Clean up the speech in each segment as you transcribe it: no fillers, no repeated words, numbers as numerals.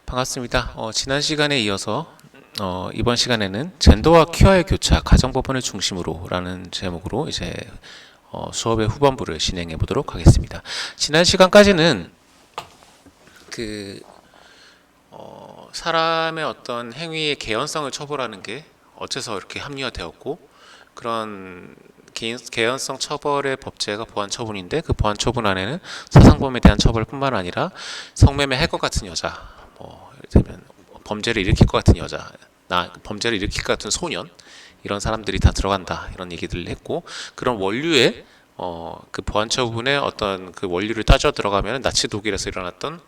반갑습니다. 지난 시간에 이어서 이번 시간에는 젠더와 퀴어의 교차, 가정법원을 중심으로 라는 제목으로 이제 수업의 후반부를 진행해 보도록 하겠습니다. 지난 시간까지는 그 사람의 어떤 행위의 개연성을 처벌하는 게 어째서 이렇게 합리화되었고, 그런 개연성 처벌의 법제가 보안처분인데, 그 보안처분 안에는 사상범에 대한 처벌뿐만 아니라 성매매 할 것 같은 여자, 이를테면 범죄를 일으킬 것 같은 여자, 범죄를 일으킬 것 같은 소년, 이런 사람들이 다 들어간다, 이런 얘기들을 했고, 그런 원류의 그 보안처분의 어떤 그 원리를 따져 들어가면 나치 독일에서 일어났던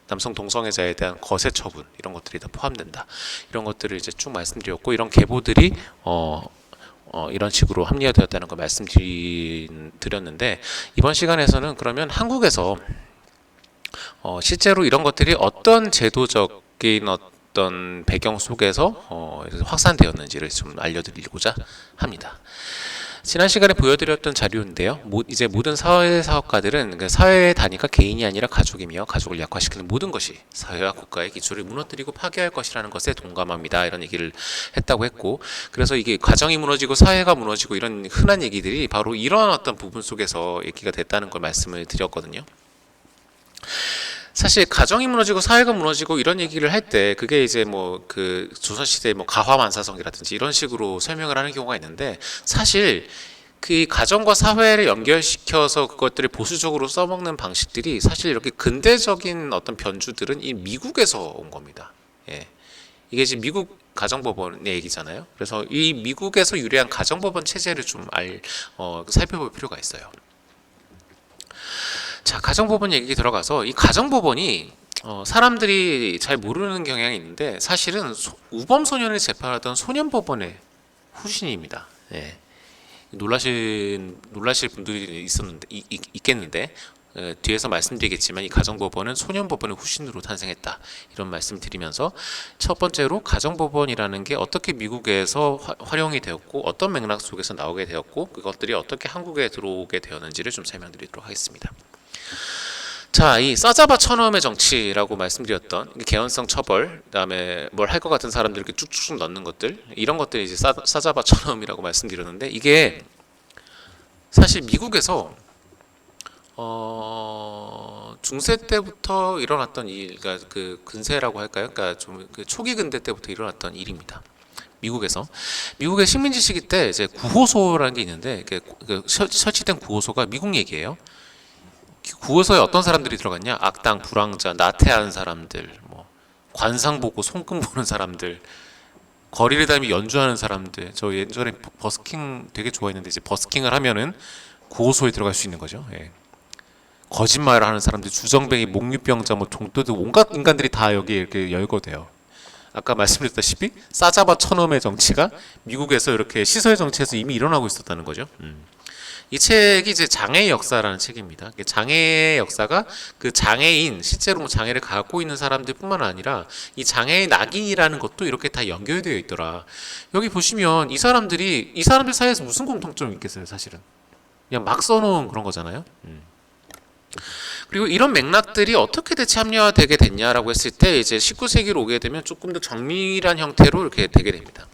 남성 동성애자에 대한 거세 처분, 이런 것들이 다 포함된다, 이런 것들을 이제 쭉 말씀드렸고, 이런 계보들이 이런 식으로 합리화되었다는 걸 말씀드렸는데, 이번 시간에서는 그러면 한국에서 실제로 이런 것들이 어떤 제도적인 어떤 배경 속에서 확산되었는지를 좀 알려드리고자 합니다. 지난 시간에 보여드렸던 자료인데요. 이제 모든 사회사업가들은 그 사회의 단위가 개인이 아니라 가족이며, 가족을 약화시키는 모든 것이 사회와 국가의 기초를 무너뜨리고 파괴할 것이라는 것에 동감합니다, 이런 얘기를 했다고 했고, 그래서 이게 가정이 무너지고 사회가 무너지고 이런 흔한 얘기들이 바로 이런 어떤 부분 속에서 얘기가 됐다는 걸 말씀을 드렸거든요. 사실 가정이 무너지고 사회가 무너지고 이런 얘기를 할 때 그게 이제 그 조선시대 가화만사성이라든지 이런 식으로 설명을 하는 경우가 있는데, 사실 그 가정과 사회를 연결시켜서 그것들을 보수적으로 써먹는 방식들이 사실 이렇게 근대적인 어떤 변주들은 이 미국에서 온 겁니다. 예. 이게 지금 미국 가정법원의 얘기잖아요. 그래서 이 미국에서 유래한 가정법원 체제를 좀 살펴볼 필요가 있어요. 자, 가정법원 얘기 들어가서, 이 가정법원이 사람들이 잘 모르는 경향이 있는데, 사실은 우범소년을 재판하던 소년법원의 후신입니다. 예. 놀라실 분들이 있겠는데, 뒤에서 말씀드리겠지만 이 가정법원은 소년법원의 후신으로 탄생했다, 이런 말씀 드리면서, 첫 번째로 가정법원이라는 게 어떻게 미국에서 활용이 되었고, 어떤 맥락 속에서 나오게 되었고, 그것들이 어떻게 한국에 들어오게 되었는지를 좀 설명드리도록 하겠습니다. 자, 이 싸잡아 쳐넣음의 정치라고 말씀드렸던 개연성 처벌, 그다음에 뭘 할 것 같은 사람들 이렇게 쭉쭉 넣는 것들, 이런 것들이 이제 싸잡아 쳐넣음이라고 말씀드렸는데, 이게 사실 미국에서 중세 때부터 일어났던 일, 그러니까 그 근세라고 할까요? 그러니까 좀 그 초기 근대 때부터 일어났던 일입니다. 미국의 식민지 시기 때 이제 구호소라는 게 있는데, 그 설치된 구호소가 미국 얘기예요. 구호소에 어떤 사람들이 들어갔냐? 악당, 불황자, 나태한 사람들, 관상 보고 손금 보는 사람들, 거리를 다니며 연주하는 사람들. 저 예전에 버스킹 되게 좋아했는데, 이제 버스킹을 하면은 구호소에 들어갈 수 있는 거죠. 예. 거짓말을 하는 사람들, 주정뱅이, 목류병자, 종도들, 온갖 인간들이 다 여기 이렇게 열거돼요. 아까 말씀드렸다시피 싸잡아 쳐넣음의 정치가 미국에서 이렇게 시설 정치에서 이미 일어나고 있었다는 거죠. 이 책이 이제 장애의 역사라는 책입니다. 장애의 역사가 그 장애인, 실제로 장애를 갖고 있는 사람들뿐만 아니라 이 장애의 낙인이라는 것도 이렇게 다 연결되어 있더라. 여기 보시면 이 사람들 사이에서 무슨 공통점이 있겠어요, 사실은. 그냥 막 써놓은 그런 거잖아요. 그리고 이런 맥락들이 어떻게 대체 합리화되게 됐냐라고 했을 때, 이제 19세기로 오게 되면 조금 더 정밀한 형태로 이렇게 되게 됩니다.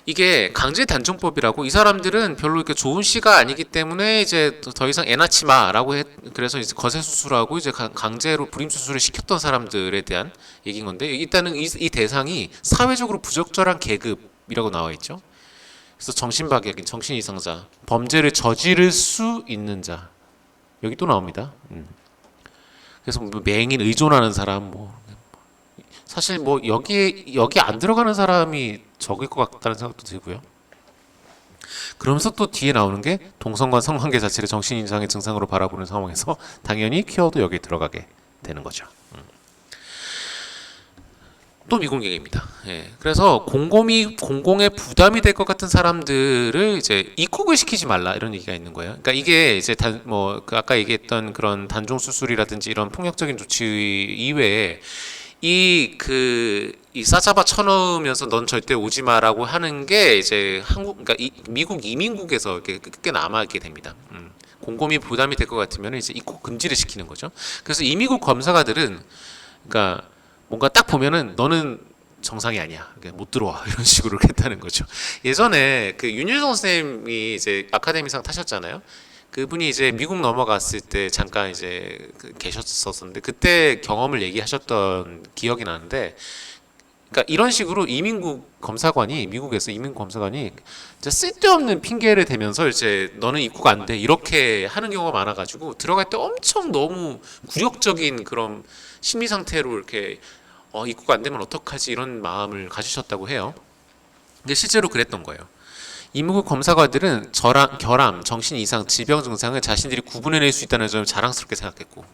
이게 강제 단종법이라고, 이 사람들은 별로 이렇게 좋은 씨가 아니기 때문에 이제 더 이상 애 낳지 마라고 그래서 이제 거세 수술하고 이제 강제로 불임 수술을 시켰던 사람들에 대한 얘기인 건데, 일단은 이 대상이 사회적으로 부적절한 계급이라고 나와 있죠. 그래서 정신박약인, 정신 이상자, 범죄를 저지를 수 있는 자, 여기 또 나옵니다. 그래서 맹인, 의존하는 사람, 사실 여기 안 들어가는 사람이 적을 것 같다는 생각도 들고요. 그러면서 또 뒤에 나오는 게 동성간 성관계 자체를 정신 이상의 증상으로 바라보는 상황에서 당연히 퀴어도 여기에 들어가게 되는 거죠. 또 미국 얘기입니다. 예. 그래서 공공의 부담이 될 것 같은 사람들을 이제 입국을 시키지 말라, 이런 얘기가 있는 거예요. 그러니까 이게 이제 그 아까 얘기했던 그런 단종 수술이라든지 이런 폭력적인 조치 이외에 이 싸잡아 쳐넣으면서 넌 절대 오지 마라고 하는 게 이제 그러니까 미국 이민국에서 꽤 남아있게 됩니다. 곰곰이 부담이 될 것 같으면 이제 입국 금지를 시키는 거죠. 그래서 이민국 검사가들은 그러니까 뭔가 딱 보면은 너는 정상이 아니야. 그러니까 못 들어와. 이런 식으로 했다는 거죠. 예전에 그 윤일성 선생님이 이제 아카데미상 타셨잖아요. 그분이 이제 미국 넘어갔을 때 잠깐 이제 계셨었는데 그때 경험을 얘기하셨던 기억이 나는데, 그러니까 이런 식으로 이민국 검사관이 미국에서 이민국 검사관이 이제 쓸데없는 핑계를 대면서 이제 너는 입국 안 돼 이렇게 하는 경우가 많아가지고 들어갈 때 엄청 너무 굴욕적인 그런 심리 상태로 이렇게 입국 안 되면 어떡하지 이런 마음을 가지셨다고 해요. 근데 실제로 그랬던 거예요. 이민국 검사관들은 결함, 정신 이상, 질병 증상을 자신들이 구분해낼 수 있다는 점을 자랑스럽게 생각했고,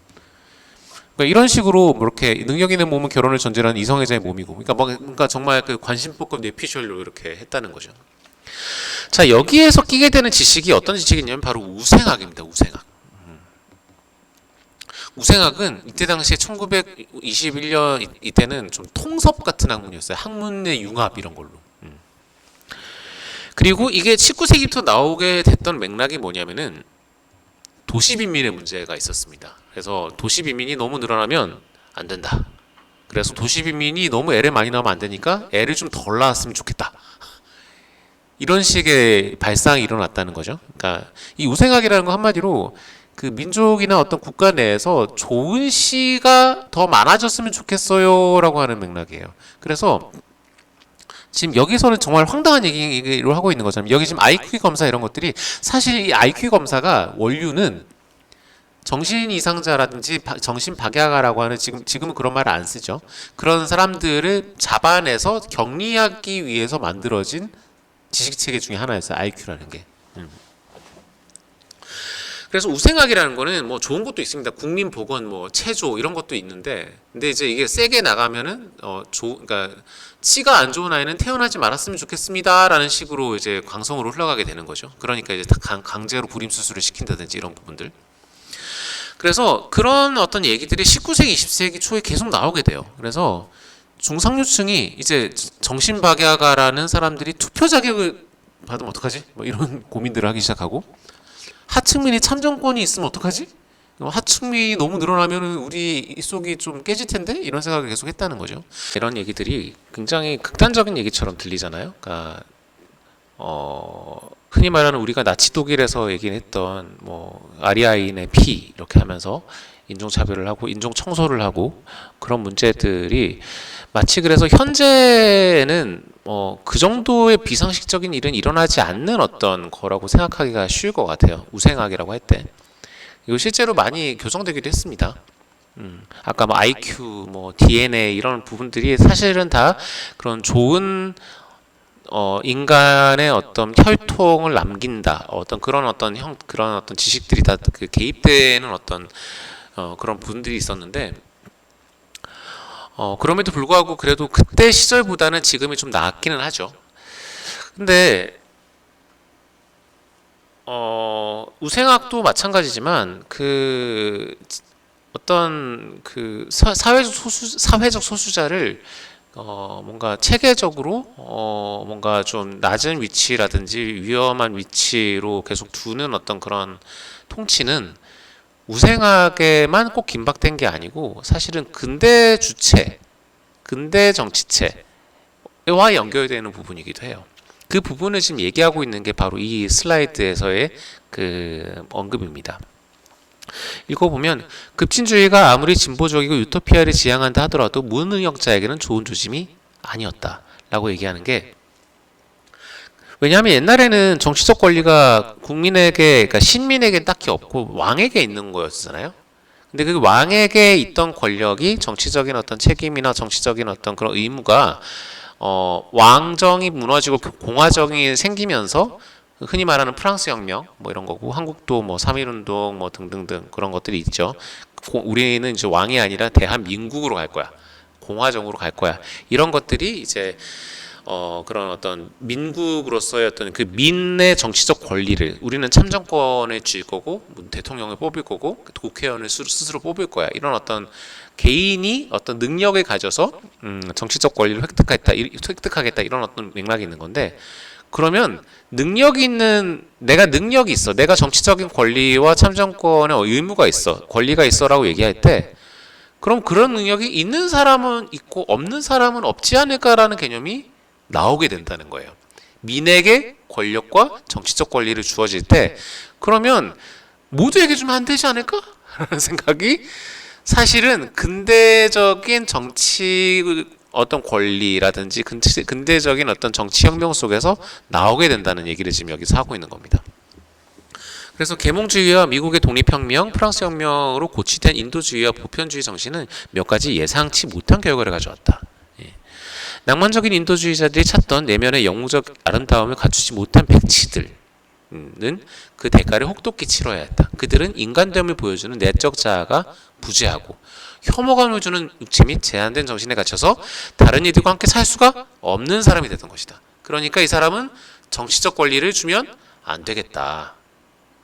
그러니까 이런 식으로 뭐 이렇게 능력 있는 몸은 결혼을 전제로 하는 이성애자의 몸이고, 그러니까 뭔가 정말 그 관심법급 뇌피셜로 이렇게 했다는 거죠. 자, 여기에서 끼게 되는 지식이 어떤 지식이냐면 바로 우생학입니다. 우생학. 우생학은 이때 당시에 1921년 이때는 좀 통섭 같은 학문이었어요. 학문의 융합 이런 걸로. 그리고 이게 19세기부터 나오게 됐던 맥락이 뭐냐면은 도시 빈민의 문제가 있었습니다. 그래서 도시 빈민이 너무 늘어나면 안 된다. 그래서 도시 빈민이 너무 애를 많이 낳으면 안 되니까 애를 좀 덜 낳았으면 좋겠다. 이런 식의 발상이 일어났다는 거죠. 그러니까 이 우생학이라는 건 한마디로 그 민족이나 어떤 국가 내에서 좋은 시가 더 많아졌으면 좋겠어요라고 하는 맥락이에요. 그래서 지금 여기서는 정말 황당한 얘기로 하고 있는 거잖아요. 여기 지금 IQ 검사 이런 것들이 사실 이 IQ 검사가 원류는 정신 이상자라든지 정신 박약아라고 하는 지금은 그런 말을 안 쓰죠. 그런 사람들을 잡아내서 격리하기 위해서 만들어진 지식 체계 중에 하나였어요. IQ라는 게. 그래서 우생학이라는 거는 뭐 좋은 것도 있습니다. 국민보건, 뭐 체조 이런 것도 있는데, 근데 이제 이게 세게 나가면은 그러니까 치가 안 좋은 아이는 태어나지 말았으면 좋겠습니다라는 식으로 이제 강성으로 흘러가게 되는 거죠. 그러니까 이제 강제로 불임 수술을 시킨다든지 이런 부분들. 그래서 그런 어떤 얘기들이 19세기, 20세기 초에 계속 나오게 돼요. 그래서 중상류층이 이제 정신박약아라는 사람들이 투표 자격을 받으면 어떡하지? 뭐 이런 고민들을 하기 시작하고, 하층민이 참정권이 있으면 어떡하지? 하층민이 너무 늘어나면 우리 속이 좀 깨질 텐데? 이런 생각을 계속 했다는 거죠. 이런 얘기들이 굉장히 극단적인 얘기처럼 들리잖아요. 그러니까 흔히 말하는 우리가 나치 독일에서 얘기했던 뭐 아리아인의 피 이렇게 하면서 인종차별을 하고 인종청소를 하고 그런 문제들이 마치 그래서 현재는 그 정도의 비상식적인 일은 일어나지 않는 어떤 거라고 생각하기가 쉬울 것 같아요. 우생학이라고 할 때. 이거 실제로 많이 교정되기도 했습니다. 아까 뭐 IQ, 뭐 DNA 이런 부분들이 사실은 다 그런 좋은 인간의 어떤 혈통을 남긴다. 그런 어떤 지식들이 다 그 개입되는 어떤 그런 부분들이 있었는데, 그럼에도 불구하고 그래도 그때 시절보다는 지금이 좀 나았기는 하죠. 근데 우생학도 마찬가지지만 그 어떤 그 사회적 소수자를 뭔가 체계적으로 뭔가 좀 낮은 위치라든지 위험한 위치로 계속 두는 어떤 그런 통치는 우생학에만 꼭 긴박된 게 아니고 사실은 근대 주체, 근대 정치체와 연결되는 부분이기도 해요. 그 부분을 지금 얘기하고 있는 게 바로 이 슬라이드에서의 그 언급입니다. 읽어보면 급진주의가 아무리 진보적이고 유토피아를 지향한다 하더라도 무능력자에게는 좋은 조짐이 아니었다 라고 얘기하는 게, 왜냐하면 옛날에는 정치적 권리가 국민에게, 그러니까 신민에게 딱히 없고 왕에게 있는 거였잖아요. 근데 그 왕에게 있던 권력이 정치적인 어떤 책임이나 정치적인 어떤 그런 의무가 왕정이 무너지고 공화정이 생기면서 흔히 말하는 프랑스 혁명 뭐 이런 거고, 한국도 뭐 3.1운동 뭐 등등등 그런 것들이 있죠. 우리는 이제 왕이 아니라 대한민국으로 갈 거야, 공화정으로 갈 거야, 이런 것들이 이제 그런 어떤 민국으로서의 어떤 그 민의 정치적 권리를, 우리는 참정권을 쥘 거고 대통령을 뽑을 거고 국회의원을 스스로 뽑을 거야, 이런 어떤 개인이 어떤 능력을 가져서 정치적 권리를 획득하겠다 이런 어떤 맥락이 있는 건데, 그러면 내가 능력이 있어, 내가 정치적인 권리와 참정권의 의무가 있어, 권리가 있어라고 얘기할 때 그럼 그런 능력이 있는 사람은 있고 없는 사람은 없지 않을까라는 개념이 나오게 된다는 거예요. 민에게 권력과 정치적 권리를 주어질 때 그러면 모두에게 주면 안 되지 않을까? 라는 생각이 사실은 근대적인 정치 어떤 권리라든지 근대적인 어떤 정치 혁명 속에서 나오게 된다는 얘기를 지금 여기서 하고 있는 겁니다. 그래서 계몽주의와 미국의 독립혁명, 프랑스 혁명으로 고치된 인도주의와 보편주의 정신은 몇 가지 예상치 못한 결과를 가져왔다. 예. 낭만적인 인도주의자들이 찾던 내면의 영웅적 아름다움을 갖추지 못한 백치들은 그 대가를 혹독히 치러야 했다. 그들은 인간됨을 보여주는 내적 자아가 부재하고 혐오감을 주는 육체 및 제한된 정신에 갇혀서 다른 이들과 함께 살 수가 없는 사람이 됐던 것이다. 그러니까 이 사람은 정치적 권리를 주면 안 되겠다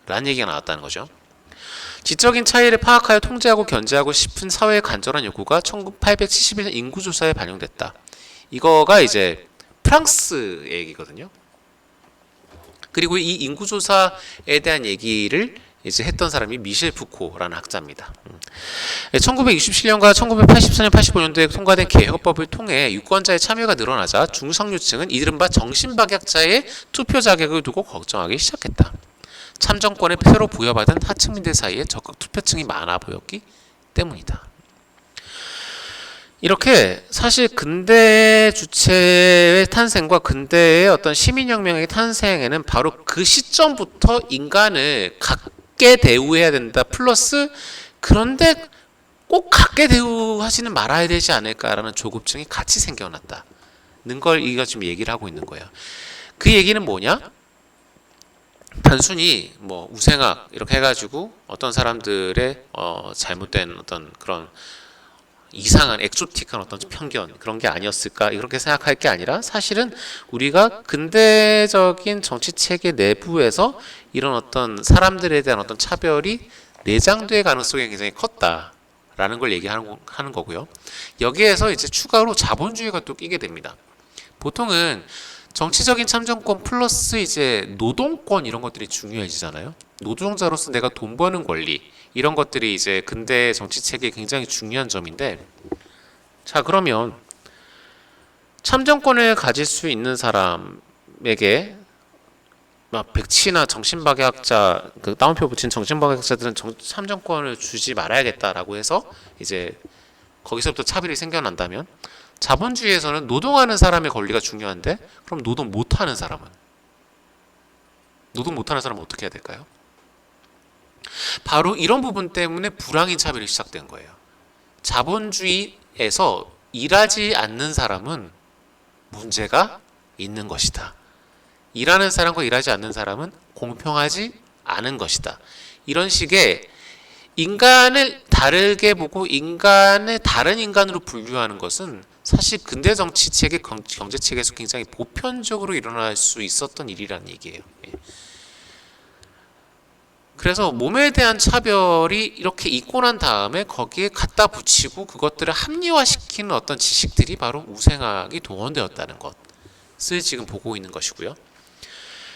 라는 얘기가 나왔다는 거죠. 지적인 차이를 파악하여 통제하고 견제하고 싶은 사회의 간절한 욕구가 1871년 인구조사에 반영됐다. 이거가 이제 프랑스 얘기거든요. 그리고 이 인구조사에 대한 얘기를 이제 했던 사람이 미셸 푸코라는 학자입니다. 1967년과 1984년, 85년도에 통과된 개혁법을 통해 유권자의 참여가 늘어나자 중상류층은 이른바 정신박약자의 투표 자격을 두고 걱정하기 시작했다. 참정권을 새로 부여받은 하층민들 사이에 적극 투표층이 많아 보였기 때문이다. 이렇게 사실 근대 주체의 탄생과 근대의 어떤 시민혁명의 탄생에는 바로 그 시점부터 인간을 같게 대우해야 된다. 플러스 그런데 꼭 같게 대우하지는 말아야 되지 않을까라는 조급증이 같이 생겨났다는 걸 이거 지금 얘기를 하고 있는 거예요. 그 얘기는 뭐냐? 단순히 뭐 우생학 이렇게 해가지고 어떤 사람들의 잘못된 어떤 그런 이상한 엑소틱한 어떤 편견 그런 게 아니었을까 이렇게 생각할 게 아니라 사실은 우리가 근대적인 정치 체계 내부에서 이런 어떤 사람들에 대한 어떤 차별이 내장될 가능성이 굉장히 컸다라는 걸 얘기하는 거고요. 여기에서 이제 추가로 자본주의가 또 끼게 됩니다. 보통은 정치적인 참정권 플러스 이제 노동권 이런 것들이 중요해지잖아요. 노동자로서 내가 돈 버는 권리 이런 것들이 이제 근대 정치 체계의 굉장히 중요한 점인데, 자 그러면 참정권을 가질 수 있는 사람에게 막 백치나 정신박약자 그 따옴표 붙인 정신박약자들은 참정권을 주지 말아야겠다라고 해서 이제 거기서부터 차별이 생겨난다면, 자본주의에서는 노동하는 사람의 권리가 중요한데 그럼 노동 못하는 사람은 어떻게 해야 될까요? 바로 이런 부분 때문에 불황인 차별이 시작된 거예요. 자본주의에서 일하지 않는 사람은 문제가 있는 것이다. 일하는 사람과 일하지 않는 사람은 공평하지 않은 것이다. 이런 식의 인간을 다르게 보고 인간을 다른 인간으로 분류하는 것은 사실 근대 정치 체계, 경제 체계에서 굉장히 보편적으로 일어날 수 있었던 일이라는 얘기예요. 그래서 몸에 대한 차별이 이렇게 있고 난 다음에 거기에 갖다 붙이고 그것들을 합리화시키는 어떤 지식들이 바로 우생학이 동원되었다는 것을 지금 보고 있는 것이고요.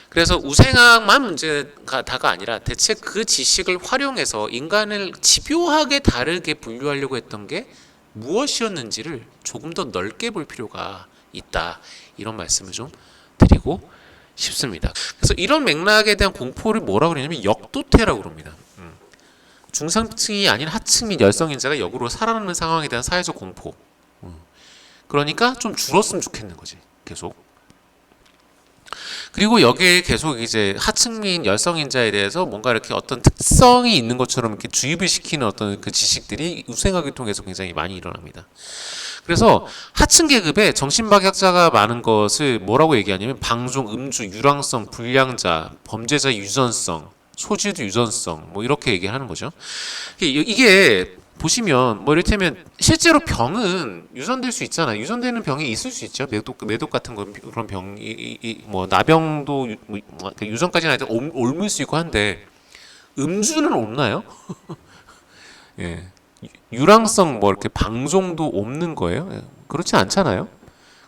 그래서 우생학만 문제가 다가 아니라 대체 그 지식을 활용해서 인간을 집요하게 다르게 분류하려고 했던 게 무엇이었는지를 조금 더 넓게 볼 필요가 있다. 이런 말씀을 좀 드리고 싶습니다. 그래서 이런 맥락에 대한 공포를 뭐라고 그러냐면 역도태라고 그럽니다. 중상층이 아닌 하층 및 열성인자가 역으로 살아남는 상황에 대한 사회적 공포. 그러니까 좀 줄었으면 좋겠는 거지. 계속. 그리고 여기에 계속 이제 하층 및 열성인자에 대해서 뭔가 이렇게 어떤 특성이 있는 것처럼 이렇게 주입을 시키는 어떤 그 지식들이 우생학을 통해서 굉장히 많이 일어납니다. 그래서 하층 계급에 정신박약자가 많은 것을 뭐라고 얘기하냐면 방종, 음주, 유랑성, 불량자, 범죄자 유전성, 소지도 유전성 뭐 이렇게 얘기하는 거죠. 이게 보시면 뭐 이를테면 실제로 병은 유전될 수 있잖아요. 유전되는 병이 있을 수 있죠. 매독 같은 거 그런 병이 뭐 나병도 유전까지는 아니라 옮을 수 있고 한데 음주는 없나요? 예. 유랑성 뭐 이렇게 방종도 옮는 거예요? 예. 그렇지 않잖아요.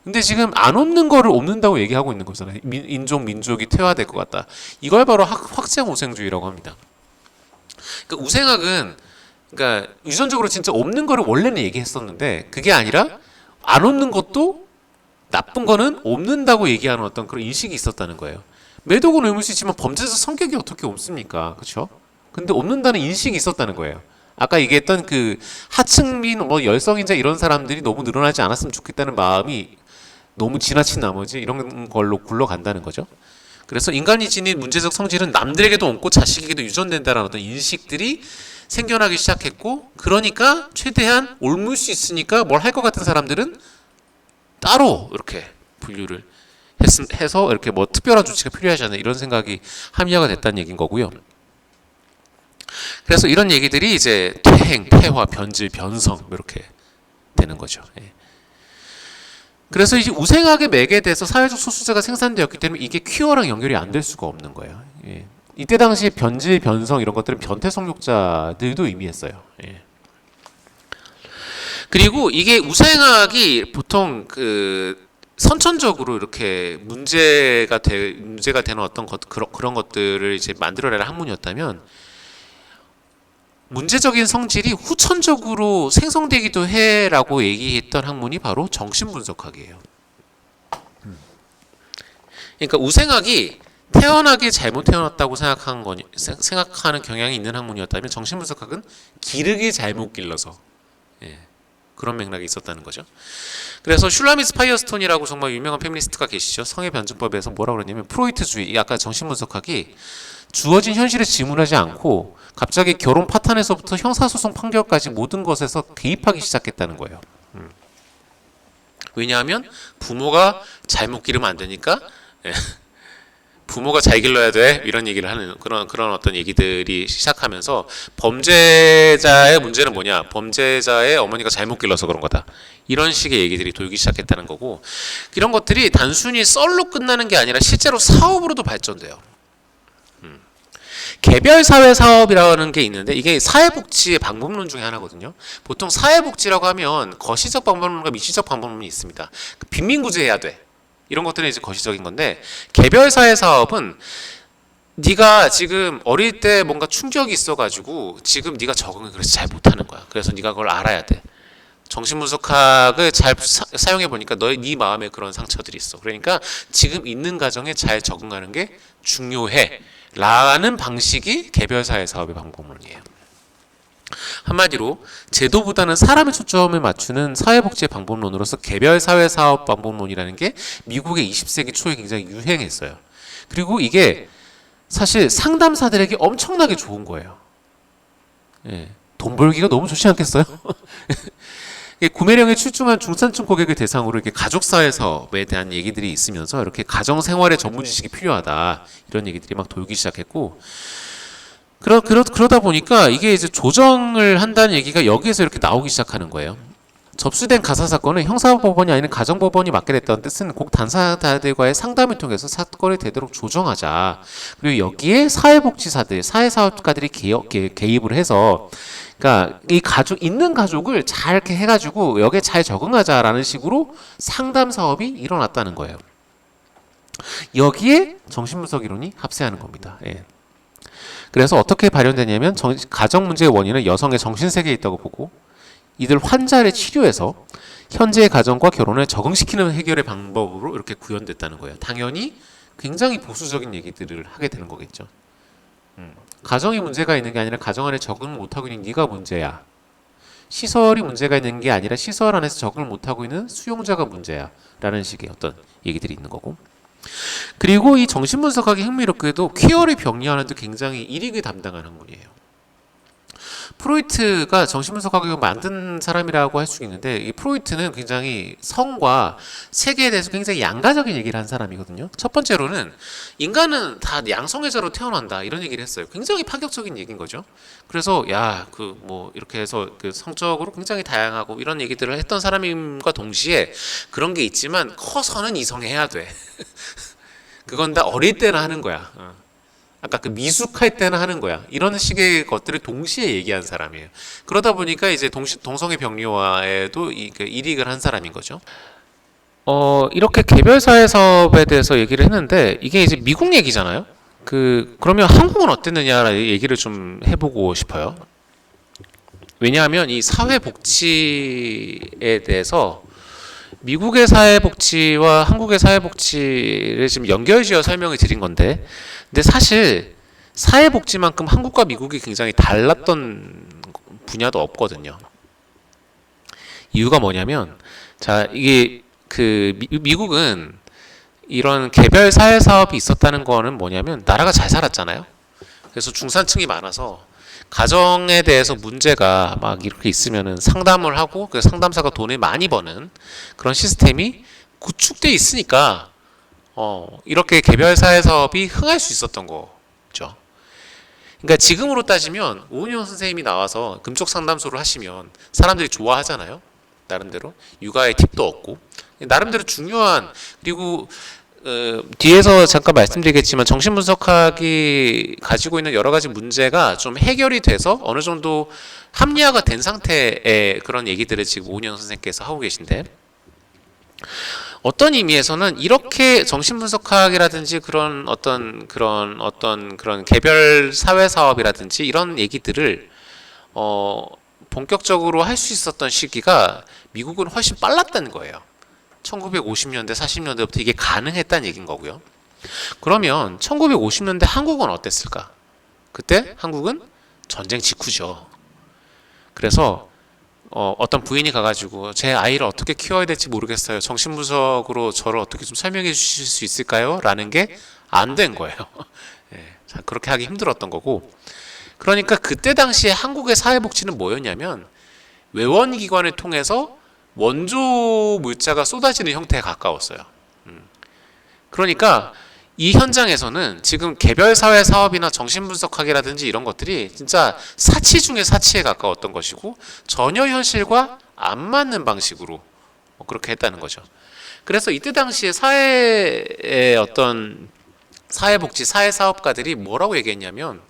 근데 지금 안 옮는 거를 옮는다고 얘기하고 있는 거잖아요. 민족이 퇴화될 것 같다. 이걸 바로 확장 우생주의라고 합니다. 그러니까 우생학은 그러니까 유전적으로 진짜 없는 거를 원래는 얘기했었는데 그게 아니라 안 없는 것도 나쁜 거는 없는다고 얘기하는 어떤 그런 인식이 있었다는 거예요. 매독은 의무일 수 있지만 범죄자 성격이 어떻게 없습니까? 그렇죠? 근데 없는다는 인식이 있었다는 거예요. 아까 얘기했던 그 하층민, 뭐 열성인자 이런 사람들이 너무 늘어나지 않았으면 좋겠다는 마음이 너무 지나친 나머지 이런 걸로 굴러간다는 거죠. 그래서 인간이 지닌 문제적 성질은 남들에게도 옮고 자식에게도 유전된다는 어떤 인식들이 생겨나기 시작했고, 그러니까 최대한 옮을 수 있으니까 뭘 할 것 같은 사람들은 따로 이렇게 분류를 해서 이렇게 뭐 특별한 조치가 필요하지 않나 이런 생각이 합리화가 됐다는 얘기인 거고요. 그래서 이런 얘기들이 이제 퇴행, 퇴화, 변질, 변성 이렇게 되는 거죠. 예. 그래서 이제 우생학의 매개돼서 사회적 소수자가 생산되었기 때문에 이게 퀴어랑 연결이 안 될 수가 없는 거예요. 예. 이때 당시 변질, 변성 이런 것들은 변태 성욕자들도 의미했어요. 예. 그리고 이게 우생학이 보통 그 선천적으로 이렇게 문제가 되는 어떤 그런 것들을 이제 만들어내는 학문이었다면, 문제적인 성질이 후천적으로 생성되기도 해라고 얘기했던 학문이 바로 정신분석학이에요. 그러니까 우생학이 태어나기 잘못 태어났다고 생각하는 경향이 있는 학문이었다면, 정신분석학은 기르기 잘못 길러서, 예, 그런 맥락이 있었다는 거죠. 그래서 슐라미스 파이어스톤이라고 정말 유명한 페미니스트가 계시죠. 성의 변증법에서 뭐라고 그러냐면, 프로이트주의, 아까 정신분석학이 주어진 현실에 질문하지 않고 갑자기 결혼 파탄에서부터 형사소송 판결까지 모든 것에서 개입하기 시작했다는 거예요. 왜냐하면 부모가 잘못 기르면 안 되니까, 예, 부모가 잘 길러야 돼, 이런 얘기를 하는 그런 어떤 얘기들이 시작하면서, 범죄자의 문제는 뭐냐, 범죄자의 어머니가 잘못 길러서 그런 거다, 이런 식의 얘기들이 돌기 시작했다는 거고, 이런 것들이 단순히 썰로 끝나는 게 아니라 실제로 사업으로도 발전돼요. 개별 사회 사업이라는 게 있는데, 이게 사회복지의 방법론 중에 하나거든요. 보통 사회복지라고 하면 거시적 방법론과 미시적 방법론이 있습니다. 빈민구제해야 돼, 이런 것들은 이제 거시적인 건데, 개별 사회 사업은 네가 지금 어릴 때 뭔가 충격이 있어가지고 지금 네가 적응을 그래서 잘 못하는 거야. 그래서 네가 그걸 알아야 돼. 정신분석학을 잘 사용해 보니까 네 마음에 그런 상처들이 있어. 그러니까 지금 있는 가정에 잘 적응하는 게 중요해 라는 방식이 개별사회 사업의 방법론이에요. 한마디로 제도보다는 사람의 초점을 맞추는 사회복지의 방법론으로서 개별사회 사업 방법론이라는 게 미국의 20세기 초에 굉장히 유행했어요. 그리고 이게 사실 상담사들에게 엄청나게 좋은 거예요. 예, 돈 벌기가 너무 좋지 않겠어요? 구매량에 출중한 중산층 고객을 대상으로 이렇게 가족사회 사업에 대한 얘기들이 있으면서 이렇게 가정생활의 전문 지식이 필요하다, 이런 얘기들이 막 돌기 시작했고, 그러다 보니까 이게 이제 조정을 한다는 얘기가 여기에서 이렇게 나오기 시작하는 거예요. 접수된 가사 사건은 형사법원이 아니라 가정법원이 맡게 됐다는 뜻은 꼭 당사자들과의 상담을 통해서 사건이 되도록 조정하자. 그리고 여기에 사회복지사들, 사회사업가들이 개입을 해서, 그러니까 이 있는 가족을 잘 이렇게 해가지고 여기에 잘 적응하자라는 식으로 상담 사업이 일어났다는 거예요. 여기에 정신분석 이론이 합세하는 겁니다. 예. 그래서 어떻게 발현되냐면, 가정 문제의 원인은 여성의 정신세계에 있다고 보고, 이들 환자를 치료해서 현재의 가정과 결혼을 적응시키는 해결의 방법으로 이렇게 구현됐다는 거예요. 당연히 굉장히 보수적인 얘기들을 하게 되는 거겠죠. 가정이 문제가 있는 게 아니라 가정 안에 적응을 못하고 있는 네가 문제야. 시설이 문제가 있는 게 아니라 시설 안에서 적응을 못하고 있는 수용자가 문제야, 라는 식의 어떤 얘기들이 있는 거고. 그리고 이 정신분석학이 흥미롭게도 퀴어를 병리하는 데 굉장히 일익을 담당하는 학문이에요. 프로이트가 정신분석학을 만든 사람이라고 할 수 있는데, 이 프로이트는 굉장히 성과 세계에 대해서 굉장히 양가적인 얘기를 한 사람이거든요. 첫 번째로는 인간은 다 양성애자로 태어난다, 이런 얘기를 했어요. 굉장히 파격적인 얘기인 거죠. 그래서 이렇게 해서 그 성적으로 굉장히 다양하고 이런 얘기들을 했던 사람임과 동시에 그런 게 있지만 커서는 이성애해야 돼. 그건 다 어릴 때나 하는 거야. 아까 그 미숙할 때나 하는 거야, 이런 식의 것들을 동시에 얘기한 사람이에요. 그러다 보니까 이제 동성애 병리화에도 일익을 한 사람인 거죠. 이렇게 개별사회 사업에 대해서 얘기를 했는데, 이게 이제 미국 얘기잖아요. 그러면 한국은 어땠느냐라는 얘기를 좀 해보고 싶어요. 왜냐하면 이 사회복지에 대해서 미국의 사회복지와 한국의 사회복지를 지금 연결지어 설명을 드린 건데, 근데 사실 사회복지만큼 한국과 미국이 굉장히 달랐던 분야도 없거든요. 이유가 뭐냐면, 자, 이게 미국은 이런 개별 사회 사업이 있었다는 거는 뭐냐면 나라가 잘 살았잖아요. 그래서 중산층이 많아서 가정에 대해서 문제가 막 이렇게 있으면은 상담을 하고 그 상담사가 돈을 많이 버는 그런 시스템이 구축돼 있으니까 이렇게 개별 사회 사업이 흥할 수 있었던 거죠. 그러니까 지금으로 따지면 오은영 선생님이 나와서 금쪽 상담소를 하시면 사람들이 좋아하잖아요. 나름대로 육아의 팁도 얻고 나름대로 중요한, 그리고 뒤에서 잠깐 말씀드리겠지만 정신분석학이 가지고 있는 여러 가지 문제가 좀 해결이 돼서 어느 정도 합리화가 된 상태의 그런 얘기들을 지금 오은영 선생님께서 하고 계신데, 어떤 의미에서는 이렇게 정신분석학이라든지 그런 개별 사회 사업이라든지 이런 얘기들을 본격적으로 할 수 있었던 시기가 미국은 훨씬 빨랐다는 거예요. 1950년대, 40년대부터 이게 가능했다는 얘기인 거고요. 그러면 1950년대 한국은 어땠을까? 그때 한국은 전쟁 직후죠. 그래서 어떤 부인이 가가지고 제 아이를 어떻게 키워야 될지 모르겠어요. 정신분석으로 저를 어떻게 좀 설명해 주실 수 있을까요? 라는 게 안 된 거예요. 예, 그렇게 하기 힘들었던 거고. 그러니까 그때 당시에 한국의 사회복지는 뭐였냐면 외원기관을 통해서 원조 물자가 쏟아지는 형태에 가까웠어요. 그러니까 이 현장에서는 지금 개별사회 사업이나 정신분석학이라든지 이런 것들이 진짜 사치 중에 사치에 가까웠던 것이고 전혀 현실과 안 맞는 방식으로 그렇게 했다는 거죠. 그래서 이때 당시에 사회의 어떤 사회복지, 사회사업가들이 뭐라고 얘기했냐면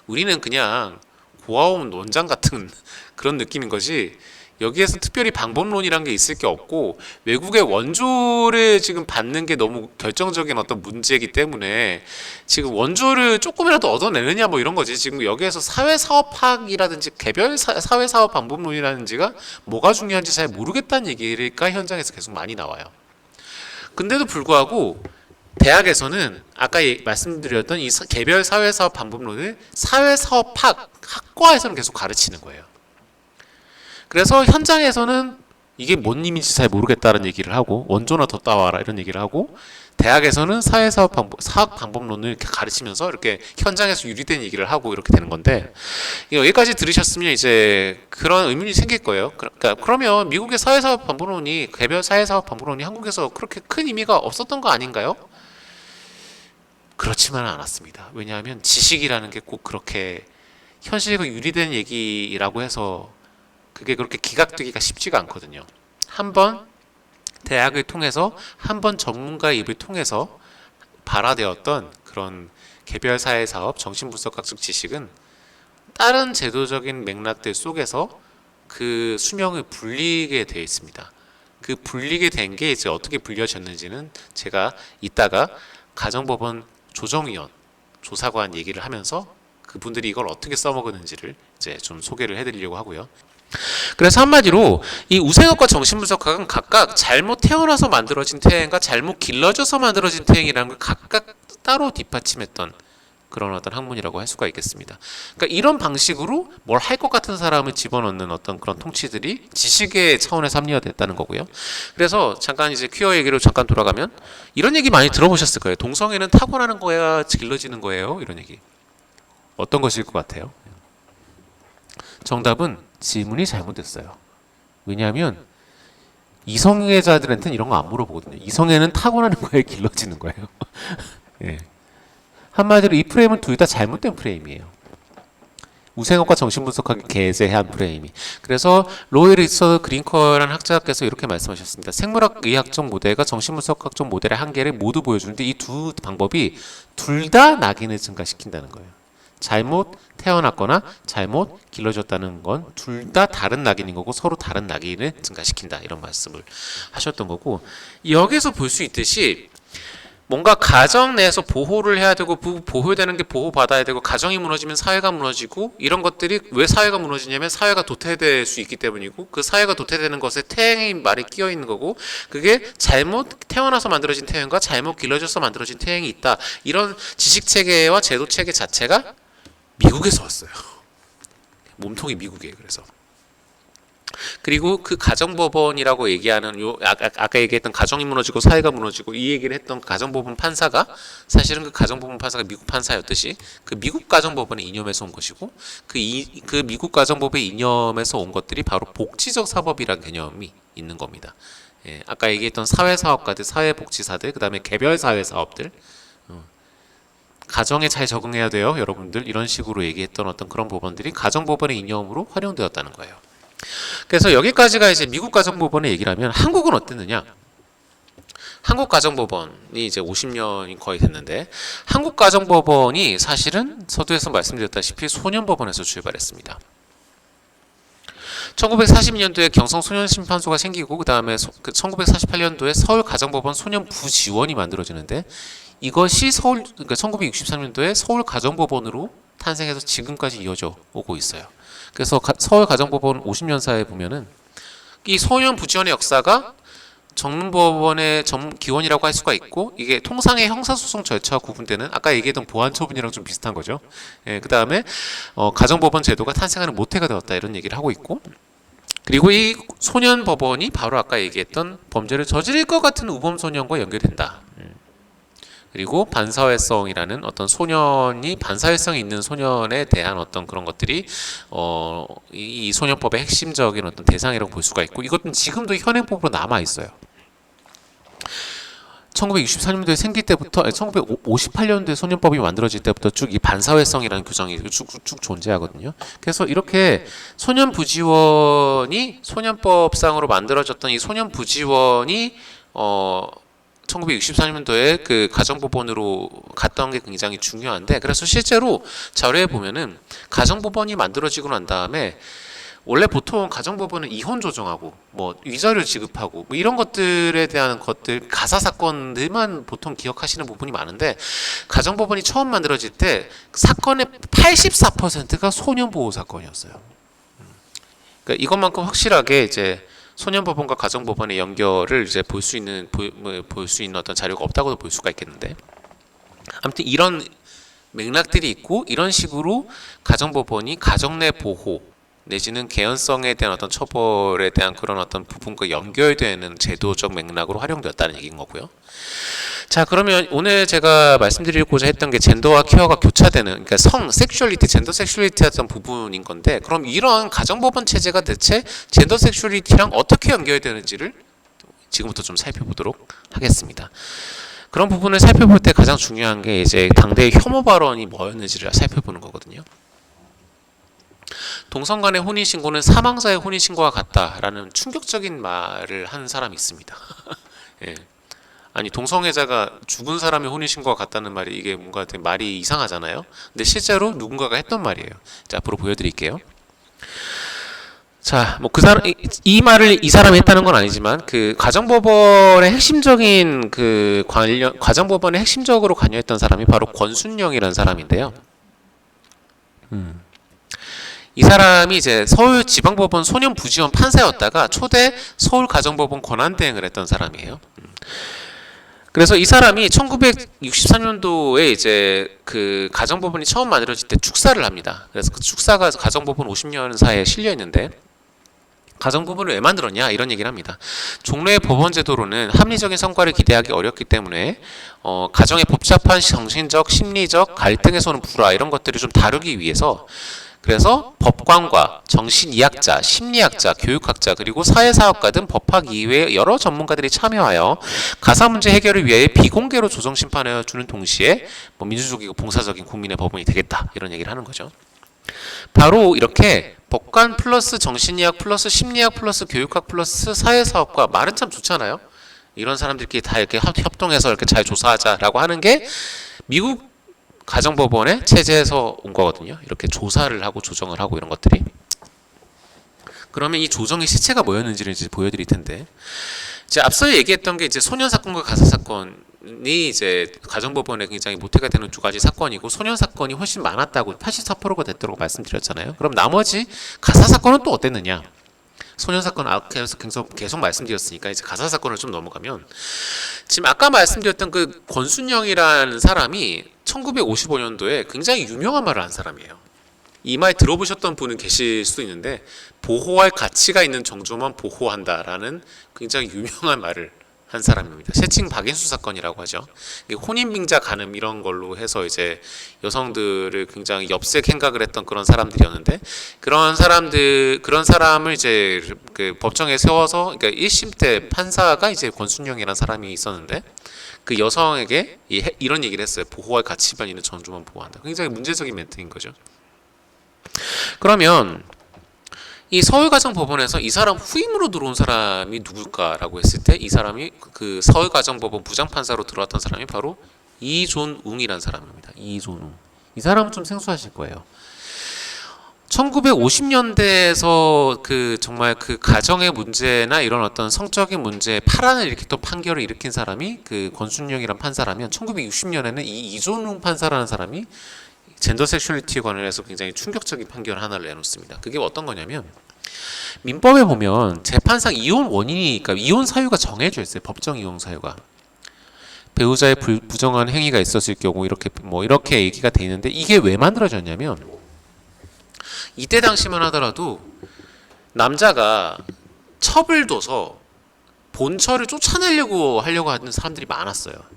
우리는 그냥 고아원 원장 같은 그런 느낌인 거지, 여기에서 특별히 방법론이란 게 있을 게 없고 외국의 원조를 지금 받는 게 너무 결정적인 어떤 문제이기 때문에 지금 원조를 조금이라도 얻어내느냐 뭐 이런 거지. 지금 여기에서 사회사업학이라든지 개별 사회사업 방법론이라든지가 뭐가 중요한지 잘 모르겠다는 얘기가 현장에서 계속 많이 나와요. 근데도 불구하고 대학에서는 아까 말씀드렸던 이 개별 사회사업 방법론을 사회사업학 학과에서는 계속 가르치는 거예요. 그래서 현장에서는 이게 뭔 의미인지 잘 모르겠다는 얘기를 하고 원조나 더 따와라 이런 얘기를 하고, 대학에서는 사회사업 사학 방법론을 이렇게 가르치면서 이렇게 현장에서 유리된 얘기를 하고 이렇게 되는 건데, 여기까지 들으셨으면 이제 그런 의문이 생길 거예요. 그러니까 그러면 미국의 사회사업 방법론이, 개별 사회사업 방법론이 한국에서 그렇게 큰 의미가 없었던 거 아닌가요? 그렇지만은 않았습니다. 왜냐하면 지식이라는 게 꼭 그렇게 현실과 유리된 얘기라고 해서 그게 그렇게 기각되기가 쉽지가 않거든요. 한번 대학을 통해서, 한번 전문가의 입을 통해서 발화되었던 그런 개별 사회 사업, 정신분석학적 지식은 다른 제도적인 맥락들 속에서 그 수명을 불리게 되어 있습니다. 그 불리게 된 게 이제 어떻게 불려졌는지는 제가 이따가 가정법원 조정위원, 조사관 얘기를 하면서 그분들이 이걸 어떻게 써먹었는지를 이제 좀 소개를 해드리려고 하고요. 그래서 한마디로 이 우생학과 정신분석학은 각각 잘못 태어나서 만들어진 태행과 잘못 길러져서 만들어진 태행이라는 걸 각각 따로 뒷받침했던 그런 어떤 학문이라고 할 수가 있겠습니다. 그러니까 이런 방식으로 뭘 할 것 같은 사람을 집어넣는 어떤 그런 통치들이 지식의 차원에서 합리화됐다는 거고요. 그래서 잠깐 이제 퀴어 얘기로 잠깐 돌아가면 이런 얘기 많이 들어보셨을 거예요. 동성애는 타고나는 거야, 길러지는 거예요? 이런 얘기. 어떤 것일 것 같아요? 정답은 질문이 잘못됐어요. 왜냐하면 이성애자들한테는 이런 거 안 물어보거든요. 이성애는 타고나는 거예요, 길러지는 거예요? 예. 한마디로 이 프레임은 둘 다 잘못된 프레임이에요. 우생학과 정신분석학이 개재한 프레임이. 그래서 로이 리처드 그린커라는 학자께서 이렇게 말씀하셨습니다. 생물학의학적 모델과 정신분석학적 모델의 한계를 모두 보여주는데 이 두 방법이 둘 다 낙인을 증가시킨다는 거예요. 잘못 태어났거나 잘못 길러졌다는 건 둘 다 다른 낙인인 거고 서로 다른 낙인을 증가시킨다, 이런 말씀을 하셨던 거고, 여기서 볼 수 있듯이 뭔가 가정 내에서 보호를 해야 되고 보호되는 게 보호받아야 되고 가정이 무너지면 사회가 무너지고 이런 것들이 왜 사회가 무너지냐면 사회가 도태될 수 있기 때문이고 그 사회가 도태되는 것에 태행의 말이 끼어 있는 거고 그게 잘못 태어나서 만들어진 태행과 잘못 길러져서 만들어진 태행이 있다. 이런 지식체계와 제도체계 자체가 미국에서 왔어요. 몸통이 미국이에요. 그래서 그리고 그 가정법원이라고 얘기하는 아까 얘기했던 가정이 무너지고 사회가 무너지고 이 얘기를 했던 가정법원 판사가 사실은 그 가정법원 판사가 미국 판사였듯이 그 미국 가정법원의 이념에서 온 것이고 그 미국 가정법의 이념에서 온 것들이 바로 복지적 사법이라는 개념이 있는 겁니다. 예, 아까 얘기했던 사회사업가들, 사회복지사들, 그 다음에 개별 사회사업들 가정에 잘 적응해야 돼요, 여러분들. 이런 식으로 얘기했던 어떤 그런 법원들이 가정법원의 이념으로 활용되었다는 거예요. 그래서 여기까지가 이제 미국 가정법원의 얘기라면 한국은 어땠느냐? 한국 가정법원이 이제 50년이 거의 됐는데 한국 가정법원이 사실은 서두에서 말씀드렸다시피 소년법원에서 출발했습니다. 1940년도에 경성소년심판소가 생기고 그 다음에 1948년도에 서울가정법원 소년부지원이 만들어지는데 이것이 그러니까 1963년도에 서울가정법원으로 탄생해서 지금까지 이어져 오고 있어요. 그래서 서울가정법원 50년사에 보면은 이 소년부지원의 역사가 전문법원의 기원이라고 할 수가 있고 이게 통상의 형사소송 절차와 구분되는 아까 얘기했던 보안처분이랑 좀 비슷한 거죠. 예, 그 다음에 가정법원 제도가 탄생하는 모태가 되었다 이런 얘기를 하고 있고 그리고 이 소년법원이 바로 아까 얘기했던 범죄를 저지를 것 같은 우범소년과 연결된다. 그리고 반사회성이라는 어떤 소년이 반사회성이 있는 소년에 대한 어떤 그런 것들이 이 소년법의 핵심적인 어떤 대상이라고 볼 수가 있고 이것은 지금도 현행법으로 남아 있어요. 1964년도에 생길 때부터 1958년도에 소년법이 만들어질 때부터 쭉 이 반사회성이라는 규정이 쭉 존재하거든요. 그래서 이렇게 소년부지원이 소년법상으로 만들어졌던 이 소년부지원이 1964년도에 그 가정법원으로 갔던 게 굉장히 중요한데 그래서 실제로 자료에 보면은 가정법원이 만들어지고 난 다음에 원래 보통 가정법원은 이혼 조정하고 뭐 위자료 지급하고 뭐 이런 것들에 대한 것들 가사 사건들만 보통 기억하시는 부분이 많은데 가정법원이 처음 만들어질 때 사건의 84%가 소년보호 사건이었어요. 그러니까 이것만큼 확실하게 이제 소년법원과 가정법원의 연결을 이제 볼 수 있는 어떤 자료가 없다고도 볼 수가 있겠는데 아무튼 이런 맥락들이 있고 이런 식으로 가정법원이 가정 내 보호 내지는 개연성에 대한 어떤 처벌에 대한 그런 어떤 부분과 연결되는 제도적 맥락으로 활용되었다는 얘기인 거고요. 자, 그러면 오늘 제가 말씀드리고자 했던 게 젠더와 퀘어가 교차되는 그러니까 섹슈얼리티, 젠더 섹슈얼리티였던 부분인 건데 그럼 이러한 가정법원 체제가 대체 젠더 섹슈얼리티랑 어떻게 연결되는지를 지금부터 좀 살펴보도록 하겠습니다. 그런 부분을 살펴볼 때 가장 중요한 게 이제 당대의 혐오 발언이 뭐였는지를 살펴보는 거거든요. 동성 간의 혼인신고는 사망자의 혼인신고와 같다라는 충격적인 말을 한 사람이 있습니다. 예. 아니 동성애자가 죽은 사람의 혼인신고와 같다는 말이 이게 뭔가 되게 말이 이상하잖아요. 근데 실제로 누군가가 했던 말이에요. 자, 앞으로 보여드릴게요. 자, 뭐 그 사람 이 말을 이 사람이 했다는 건 아니지만 그 가정법원의 핵심적인 그 가정법원의 핵심적으로 관여했던 사람이 바로 권순영이라는 사람인데요. 이 사람이 이제 서울지방법원 소년부지원 판사였다가 초대 서울가정법원 권한대행을 했던 사람이에요. 그래서 이 사람이 1963년도에 이제 그 가정법원이 처음 만들어질 때 축사를 합니다. 그래서 그 축사가 가정법원 50년사에 실려 있는데 가정법원을 왜 만들었냐 이런 얘기를 합니다. 종래의 법원 제도로는 합리적인 성과를 기대하기 어렵기 때문에 가정의 복잡한 정신적, 심리적 갈등에서는 불화 이런 것들을 좀 다루기 위해서 그래서 법관과 정신의학자, 심리학자, 교육학자 그리고 사회사업가 등 법학 이외의 여러 전문가들이 참여하여 가사 문제 해결을 위해 비공개로 조정심판하여 주는 동시에 뭐 민주적이고 봉사적인 국민의 법원이 되겠다 이런 얘기를 하는 거죠. 바로 이렇게 법관 플러스 정신의학 플러스 심리학 플러스 교육학 플러스 사회사업가 말은 참 좋잖아요. 이런 사람들끼리 다 이렇게 협동해서 이렇게 잘 조사하자라고 하는 게 미국 가정법원의 체제에서 온 거거든요. 이렇게 조사를 하고 조정을 하고 이런 것들이. 그러면 이 조정의 시체가 뭐였는지를 이제 보여드릴 텐데, 이제 앞서 얘기했던 게 이제 소년 사건과 가사 사건을 이제 가정법원에 굉장히 모태가 되는 두 가지 사건이고 소년 사건이 훨씬 많았다고 84%가 됐다고 말씀드렸잖아요. 그럼 나머지 가사 사건은 또 어땠느냐? 소년 사건 계속 말씀드렸으니까 이제 가사 사건을 좀 넘어가면 지금 아까 말씀드렸던 그 권순영이라는 사람이 1955년도에 굉장히 유명한 말을 한 사람이에요. 이 말 들어보셨던 분은 계실 수도 있는데 보호할 가치가 있는 정조만 보호한다라는 굉장히 유명한 말을 한 사람입니다. 세칭 박인수 사건이라고 하죠. 혼인빙자 간음 이런 걸로 해서 이제 여성들을 굉장히 엽색 행각을 했던 그런 사람들이었는데 그런 사람을 이제 그 법정에 세워서 그러니까 1심 때 판사가 이제 권순영이라는 사람이 있었는데 그 여성에게 이런 얘기를 했어요. 보호할 가치만 있는 정조만 보호한다. 굉장히 문제적인 멘트인 거죠. 그러면 이 서울가정법원에서 이 사람 후임으로 들어온 사람이 누굴까라고 했을 때 이 사람이 그 서울가정법원 부장판사로 들어왔던 사람이 바로 이존웅이라는 사람입니다. 이존웅. 이 사람은 좀 생소하실 거예요. 1950년대에서 그 정말 그 가정의 문제나 이런 어떤 성적인 문제에 파란을 일으켰던 판결을 일으킨 사람이 그 권순영이란 판사라면 1960년에는 이 이존웅 판사라는 사람이 젠더 섹슈얼리티에 관련해서 굉장히 충격적인 판결 하나를 내놓습니다. 그게 어떤 거냐면 민법에 보면 재판상 이혼 원인이 그러니까 이혼 사유가 정해져 있어요. 법정 이혼 사유가 배우자의 부정한 행위가 있었을 경우 이렇게 얘기가 돼 있는데 이게 왜 만들어졌냐면 이때 당시만 하더라도 남자가 첩을 둬서 본처를 쫓아내려고 하는 사람들이 많았어요. 그러니까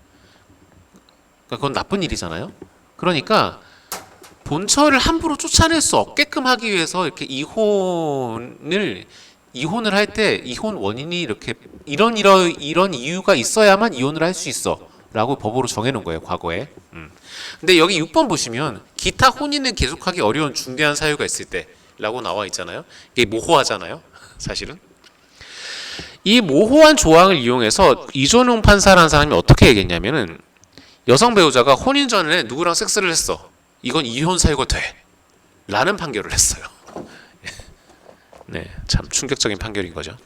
그건 나쁜 일이잖아요. 그러니까 본처를 함부로 쫓아낼 수 없게끔 하기 위해서 이렇게 이혼을 할 때 이혼 원인이 이렇게 이런 이유가 있어야만 이혼을 할 수 있어라고 법으로 정해놓은 거예요. 과거에. 근데 여기 6번 보시면 기타 혼인을 계속하기 어려운 중대한 사유가 있을 때라고 나와 있잖아요. 이게 모호하잖아요. 사실은. 이 모호한 조항을 이용해서 이존웅 판사라는 사람이 어떻게 얘기했냐면은 여성 배우자가 혼인 전에 누구랑 섹스를 했어. 이건 이혼 사유가 돼. 라는 판결을 했어요. 네, 참 충격적인 판결인 거죠.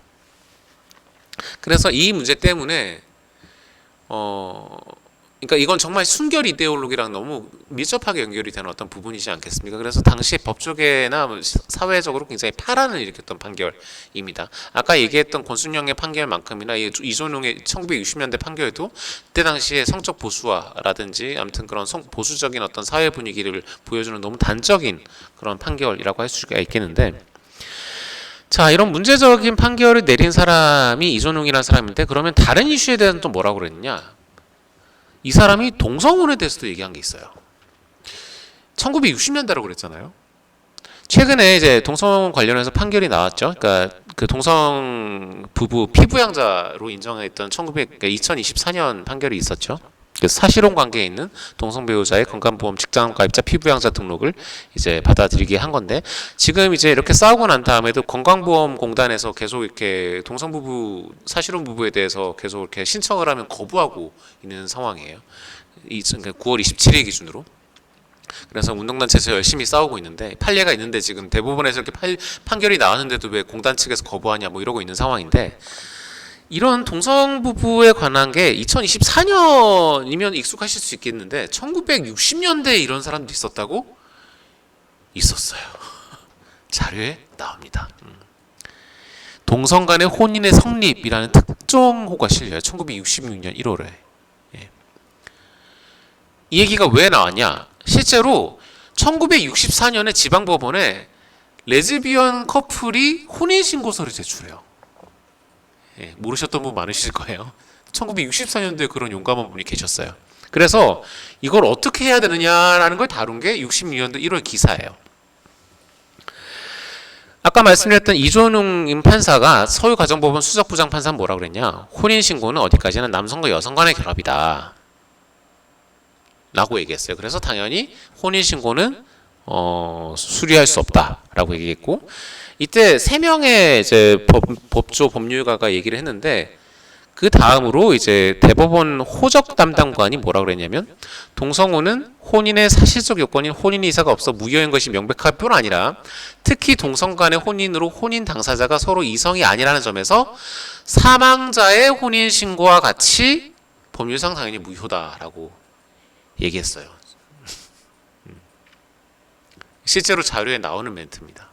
그래서 이 문제 때문에 그러니까 이건 정말 순결 이데올로기랑 너무 밀접하게 연결이 되는 어떤 부분이지 않겠습니까? 그래서 당시 법조계나 사회적으로 굉장히 파란을 일으켰던 판결입니다. 아까 얘기했던 권순영의 판결만큼이나 이존웅의 1960년대 판결도 그때 당시에 성적 보수화라든지 아무튼 그런 보수적인 어떤 사회 분위기를 보여주는 너무 단적인 그런 판결이라고 할 수가 있겠는데 자, 이런 문제적인 판결을 내린 사람이 이존웅이라는 사람인데 그러면 다른 이슈에 대해서는 또 뭐라고 그랬느냐? 이 사람이 동성혼에 대해서도 얘기한 게 있어요. 1960년대라고 그랬잖아요. 최근에 이제 동성혼 관련해서 판결이 나왔죠. 그러니까 그 동성 부부 피부양자로 인정했던 2024년 판결이 있었죠. 그 사실혼 관계에 있는 동성 배우자의 건강보험 직장가입자 피부양자 등록을 이제 받아들이게 한 건데 지금 이제 이렇게 싸우고 난 다음에도 건강보험공단에서 계속 이렇게 동성 부부 사실혼 부부에 대해서 계속 이렇게 신청을 하면 거부하고 있는 상황이에요. 9월 27일 기준으로. 그래서 운동단체에서 열심히 싸우고 있는데 판례가 있는데 지금 대법원에서 이렇게 판결이 나왔는데도 왜 공단 측에서 거부하냐 뭐 이러고 있는 상황인데 이런 동성 부부에 관한 게 2024년이면 익숙하실 수 있겠는데 1960년대에 이런 사람도 있었다고? 있었어요. 자료에 나옵니다. 동성 간의 혼인의 성립이라는 특정호가 실려요. 1966년 1월에. 예. 이 얘기가 왜 나왔냐? 실제로 1964년에 지방법원에 레즈비언 커플이 혼인신고서를 제출해요. 예, 모르셨던 분 많으실 거예요. 1964년도에 그런 용감한 분이 계셨어요. 그래서 이걸 어떻게 해야 되느냐라는 걸 다룬 게 66년도 1월 기사예요. 아까 말씀드렸던 이존웅 판사가 서울가정법원 수석부장판사는 뭐라고 그랬냐? 혼인신고는 어디까지나 남성과 여성 간의 결합이다 라고 얘기했어요. 그래서 당연히 혼인신고는 수리할 수 없다라고 얘기했고 이때 3명의 이제 법조 법률가가 얘기를 했는데 그 다음으로 이제 대법원 호적 담당관이 뭐라 그랬냐면 동성혼은 혼인의 사실적 요건인 혼인 이사가 없어 무효인 것이 명백할 뿐 아니라 특히 동성 간의 혼인으로 혼인 당사자가 서로 이성이 아니라는 점에서 사망자의 혼인 신고와 같이 법률상 당연히 무효다라고 얘기했어요. 실제로 자료에 나오는 멘트입니다.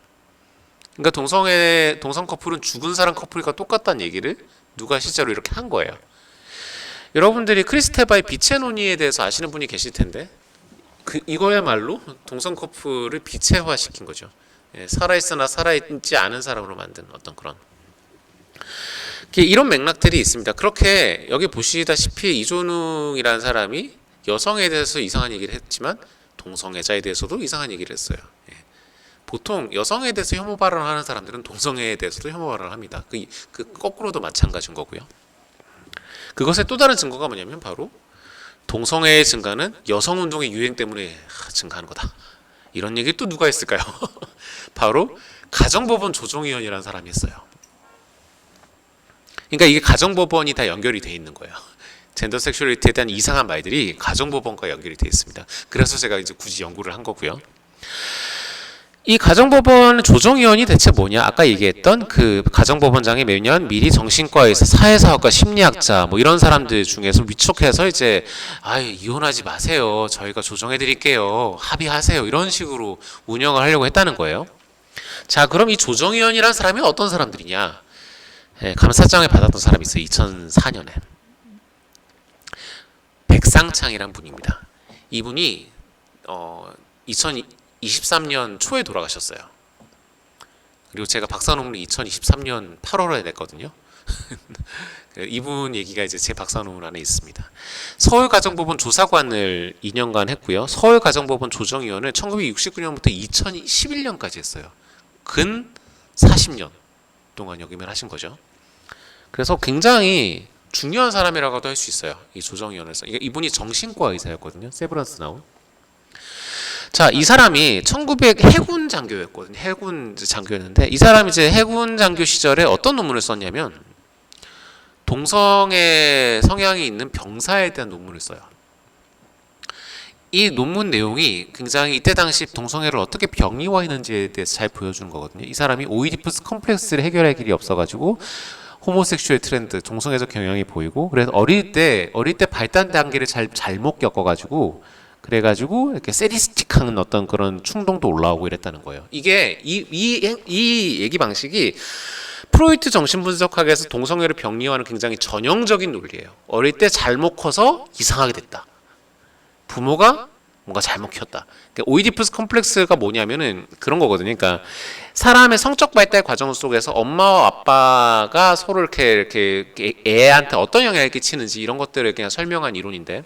그러니까 동성 커플은 죽은 사람 커플과 똑같다는 얘기를 누가 실제로 이렇게 한 거예요. 여러분들이 크리스테바의 빛의 논의에 대해서 아시는 분이 계실 텐데 이거야말로 동성 커플을 빛체화시킨 거죠. 살아있으나 살아있지 않은 사람으로 만든 어떤 그런 이런 맥락들이 있습니다. 그렇게 여기 보시다시피 이존웅이라는 사람이 여성에 대해서 이상한 얘기를 했지만 동성애자에 대해서도 이상한 얘기를 했어요. 보통 여성에 대해서 혐오 발언을 하는 사람들은 동성애에 대해서도 혐오 발언을 합니다. 그 거꾸로도 마찬가지인 거고요. 그것의 또 다른 증거가 뭐냐면 바로 동성애의 증가는 여성운동의 유행 때문에 증가하는 거다. 이런 얘기를 또 누가 했을까요? 바로 가정법원 조정위원이라는 사람이 했어요. 그러니까 이게 가정법원이 다 연결이 돼 있는 거예요. 젠더 섹슈얼리티에 대한 이상한 말들이 가정법원과 연결이 돼 있습니다. 그래서 제가 이제 굳이 연구를 한 거고요. 이 가정법원 조정위원이 대체 뭐냐? 아까 얘기했던 그 가정법원장이 매년 미리 정신과에서 사회사학과 심리학자 뭐 이런 사람들 중에서 위촉해서 이제 이혼하지 마세요. 저희가 조정해 드릴게요. 합의하세요. 이런 식으로 운영을 하려고 했다는 거예요. 자, 그럼 이 조정위원이라는 사람이 어떤 사람들이냐? 감사장을 받았던 사람이 있어요. 2004년에. 백상창이란 분입니다. 이분이 2023년 초에 돌아가셨어요. 그리고 제가 박사 논문을 2023년 8월에 냈거든요. 이분 얘기가 이제 제 박사 논문 안에 있습니다. 서울가정법원 조사관을 2년간 했고요. 서울가정법원 조정위원을 1969년부터 2011년까지 했어요. 근 40년 동안 역임을 하신 거죠. 그래서 굉장히 중요한 사람이라고도 할 수 있어요. 이 조정위원회에서. 이분이 정신과 의사였거든요. 세브란스 나온. 자, 이 사람이 1900 해군 장교였거든요. 해군 장교였는데 이 사람이 이제 해군 장교 시절에 어떤 논문을 썼냐면 동성애 성향이 있는 병사에 대한 논문을 써요. 이 논문 내용이 굉장히 이때 당시 동성애를 어떻게 병리화했는지에 대해서 잘 보여주는 거거든요. 이 사람이 오이디푸스 컴플렉스를 해결할 길이 없어가지고 호모섹슈얼 트렌드, 동성애적 경향이 보이고 그래서 어릴 때 발달 단계를 잘못 겪어가지고 그래가지고 이렇게 세디스틱한 어떤 그런 충동도 올라오고 이랬다는 거예요. 이게 이 얘기 방식이 프로이트 정신분석학에서 동성애를 병리화하는 굉장히 전형적인 논리예요. 어릴 때 잘못 커서 이상하게 됐다. 부모가 뭔가 잘못 키웠다. 그러니까 오이디푸스 컴플렉스가 뭐냐면은 그런 거거든요. 그러니까 사람의 성적 발달 과정 속에서 엄마와 아빠가 서로 이렇게 애한테 어떤 영향을 끼치는지 이런 것들을 그냥 설명한 이론인데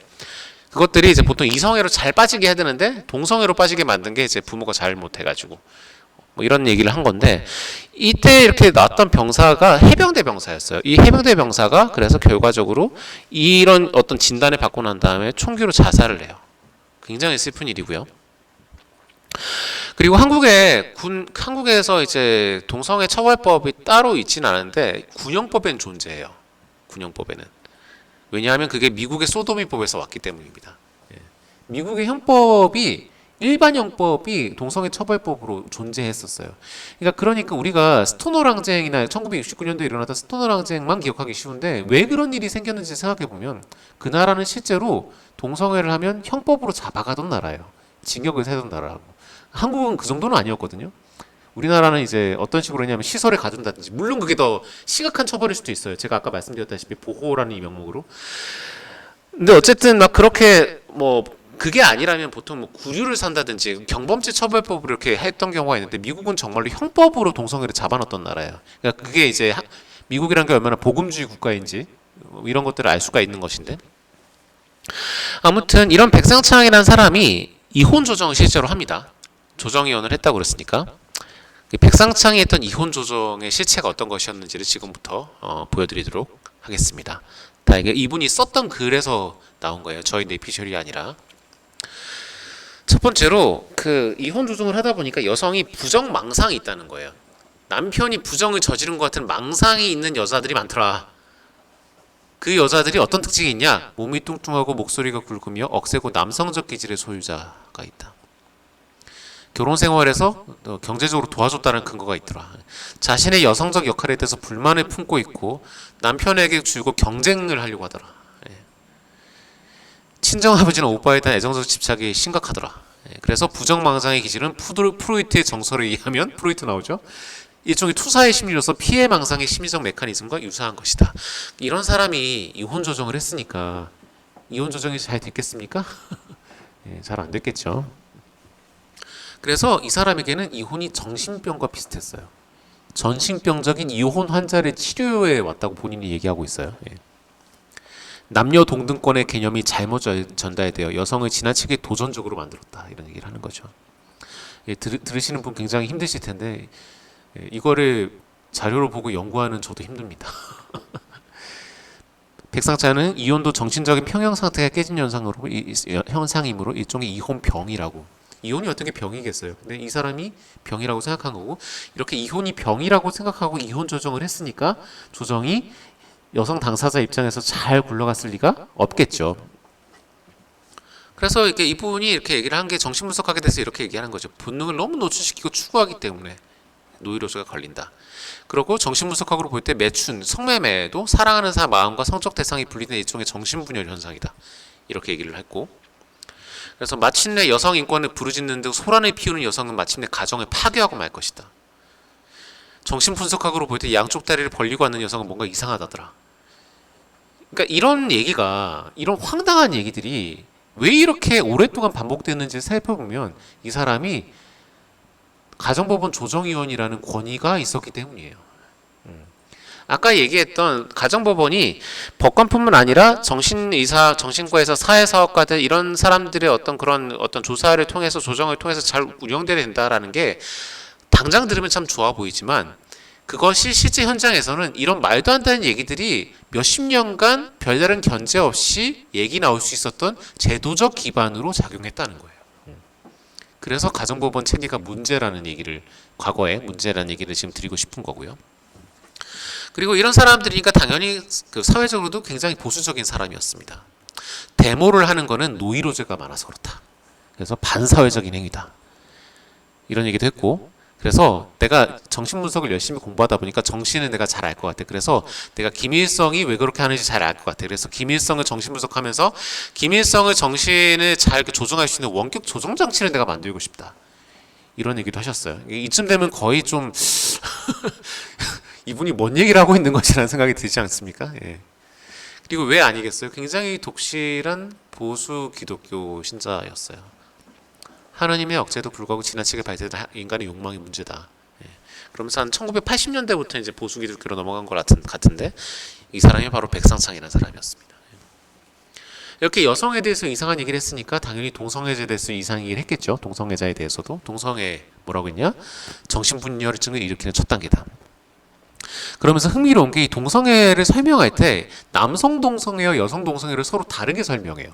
그것들이 이제 보통 이성애로 잘 빠지게 해야 되는데 동성애로 빠지게 만든 게 이제 부모가 잘못해가지고 뭐 이런 얘기를 한 건데 이때 이렇게 나왔던 병사가 해병대 병사였어요. 이 해병대 병사가 그래서 결과적으로 이런 어떤 진단을 받고 난 다음에 총기로 자살을 해요. 굉장히 슬픈 일이고요. 그리고 한국에서 이제 동성애 처벌법이 따로 있지는 않은데 군형법에는 존재해요. 군형법에는. 왜냐하면 그게 미국의 소도미법에서 왔기 때문입니다. 미국의 형법이 일반 형법이 동성애 처벌법으로 존재했었어요. 그러니까 우리가 스토너랑쟁이나 1969년도에 일어났던 스토너랑쟁만 기억하기 쉬운데 왜 그런 일이 생겼는지 생각해 보면 그 나라는 실제로 동성애를 하면 형법으로 잡아가던 나라예요. 징역을 세던 나라고. 한국은 그 정도는 아니었거든요. 우리나라는 이제 어떤 식으로 했냐면 시설에 가둔다든지 물론 그게 더 심각한 처벌일 수도 있어요. 제가 아까 말씀드렸다시피 보호라는 이 명목으로. 근데 어쨌든 막 그렇게 뭐 그게 아니라면 보통 뭐 구류를 산다든지 경범죄 처벌법으로 이렇게 했던 경우가 있는데 미국은 정말로 형법으로 동성애를 잡아놨던 나라예요. 그러니까 그게 이제 미국이라는 게 얼마나 복음주의 국가인지 이런 것들을 알 수가 있는 것인데 아무튼 이런 백상창이라는 사람이 이혼 조정을 실제로 합니다. 조정위원을 했다고 그랬으니까 백상창이 했던 이혼 조정의 실체가 어떤 것이었는지를 지금부터 보여드리도록 하겠습니다. 다 이게 이분이 썼던 글에서 나온 거예요. 저희 내피셜이 아니라. 첫 번째로 그 이혼 조정을 하다 보니까 여성이 부정 망상이 있다는 거예요. 남편이 부정을 저지른 것 같은 망상이 있는 여자들이 많더라. 그 여자들이 어떤 특징이 있냐? 몸이 뚱뚱하고 목소리가 굵으며 억세고 남성적 기질의 소유자가 있다. 결혼 생활에서 경제적으로 도와줬다는 근거가 있더라. 자신의 여성적 역할에 대해서 불만을 품고 있고 남편에게 주고 경쟁을 하려고 하더라. 친정아버지는 오빠에 대한 애정적 집착이 심각하더라. 그래서 부정망상의 기질은 프로이트의 정설에 의하면 프로이트 나오죠. 일종의 투사의 심리로서 피해망상의 심리적 메커니즘과 유사한 것이다. 이런 사람이 이혼 조정을 했으니까 이혼 조정이 잘 됐겠습니까? 잘 안 됐겠죠. 그래서 이 사람에게는 이혼이 정신병과 비슷했어요. 정신병적인 이혼 환자를 치료해 왔다고 본인이 얘기하고 있어요. 남녀 동등권의 개념이 잘못 전달되어 여성을 지나치게 도전적으로 만들었다. 이런 얘기를 하는 거죠. 들으시는 분 굉장히 힘드실 텐데 이거를 자료로 보고 연구하는 저도 힘듭니다. 백상자는 이혼도 정신적인 평형 상태가 깨진 현상이므로 일종의 이혼병이라고. 이혼이 어떤 게 병이겠어요. 근데 이 사람이 병이라고 생각한 거고, 이렇게 이혼이 병이라고 생각하고 이혼 조정을 했으니까 조정이 여성 당사자 입장에서 잘 굴러갔을 리가 없겠죠. 그래서 이렇게 이분이 이렇게 얘기를 한 게 정신분석하게 돼서 이렇게 얘기하는 거죠. 본능을 너무 노출시키고 추구하기 때문에 노이로제가 걸린다. 그리고 정신분석학으로 볼 때 매춘, 성매매도 사랑하는 사람 마음과 성적 대상이 분리된 일종의 정신분열 현상이다. 이렇게 얘기를 했고, 그래서 마침내 여성 인권을 부르짖는 등 소란을 피우는 여성은 마침내 가정을 파괴하고 말 것이다. 정신분석학으로 볼 때 양쪽 다리를 벌리고 앉는 여성은 뭔가 이상하다더라. 그러니까 이런 얘기가, 이런 황당한 얘기들이 왜 이렇게 오랫동안 반복되는지 살펴보면 이 사람이 가정법원 조정위원이라는 권위가 있었기 때문이에요. 아까 얘기했던 가정법원이 법관뿐만 아니라 정신의사, 정신과에서 사회사업가들 이런 사람들의 어떤 그런 어떤 조사를 통해서 조정을 통해서 잘 운영돼야 된다라는 게 당장 들으면 참 좋아 보이지만 그것이 실제 현장에서는 이런 말도 안 되는 얘기들이 몇십 년간 별다른 견제 없이 얘기 나올 수 있었던 제도적 기반으로 작용했다는 거예요. 그래서 가정법원 체계가 문제라는 얘기를, 과거에 문제라는 얘기를 지금 드리고 싶은 거고요. 그리고 이런 사람들이니까 당연히 그 사회적으로도 굉장히 보수적인 사람이었습니다. 데모를 하는 거는 노이로제가 많아서 그렇다. 그래서 반사회적인 행위다. 이런 얘기도 했고, 그래서 내가 정신분석을 열심히 공부하다 보니까 정신은 내가 잘 알 것 같아. 그래서 내가 김일성이 왜 그렇게 하는지 잘 알 것 같아. 그래서 김일성을 정신분석하면서 김일성을 정신을 잘 조정할 수 있는 원격 조정 장치를 내가 만들고 싶다. 이런 얘기도 하셨어요. 이쯤 되면 거의 좀 이분이 뭔 얘기를 하고 있는 것이라는 생각이 들지 않습니까? 예. 그리고 왜 아니겠어요? 굉장히 독실한 보수 기독교 신자였어요. 하나님의 억제도 불구하고 지나치게 발달된 인간의 욕망이 문제다. 예. 그러면서 한 1980년대부터 이제 보수 기독교로 넘어간 것 같은데 이 사람이 바로 백상창이라는 사람이었습니다. 이렇게 여성에 대해서 이상한 얘기를 했으니까 당연히 동성애자에 대해서 이상한 얘기를 했겠죠. 동성애자에 대해서도. 동성애 뭐라고 했냐? 정신분열증을 일으키는 첫 단계다. 그러면서 흥미로운 게 이 동성애를 설명할 때 남성 동성애와 여성 동성애를 서로 다르게 설명해요.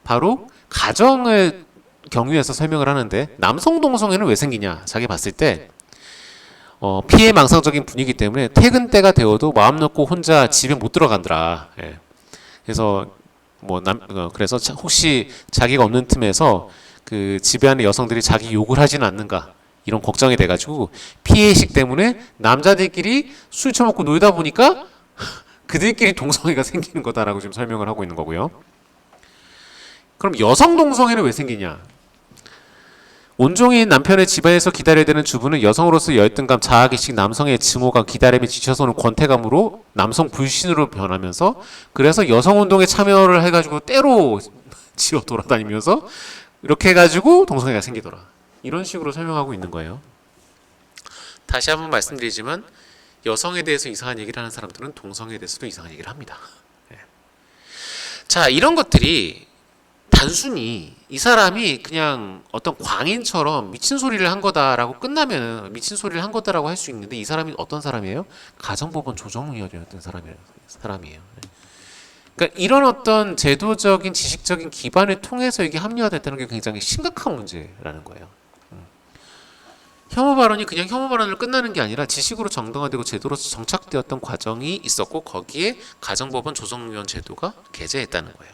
바로 가정을 경유해서 설명을 하는데 남성 동성애는 왜 생기냐? 자기 봤을 때 피해망상적인 분위기 때문에 퇴근 때가 되어도 마음 놓고 혼자 집에 못 들어간더라. 예. 그래서 그래서 혹시 자기가 없는 틈에서 그 집에 안에 여성들이 자기 욕을 하지는 않는가? 이런 걱정이 돼가지고 피해의식 때문에 남자들끼리 술 처먹고 놀다 보니까 그들끼리 동성애가 생기는 거다라고 지금 설명을 하고 있는 거고요. 그럼 여성 동성애는 왜 생기냐? 온종일 남편의 집안에서 기다려야 되는 주부는 여성으로서 열등감, 자아기식, 남성의 증오감, 기다림에 지쳐서는 권태감으로 남성 불신으로 변하면서 그래서 여성운동에 참여를 해가지고 때로 지어 돌아다니면서 이렇게 해가지고 동성애가 생기더라. 이런 식으로 설명하고 있는 거예요. 다시 한번 말씀드리지만 여성에 대해서 이상한 얘기를 하는 사람들은 동성애에 대해서도 이상한 얘기를 합니다. 자, 이런 것들이 단순히 이 사람이 그냥 어떤 광인처럼 미친 소리를 한 거다라고 끝나면 미친 소리를 한 거다라고 할 수 있는데 이 사람이 어떤 사람이에요? 가정법원 조정위원이었던 사람이에요. 그러니까 이런 어떤 제도적인 지식적인 기반을 통해서 이게 합리화됐다는 게 굉장히 심각한 문제라는 거예요. 혐오 발언이 그냥 혐오 발언으로 끝나는 게 아니라 지식으로 정당화되고 제도로서 정착되었던 과정이 있었고 거기에 가정법원 조정위원 제도가 게재했다는 거예요.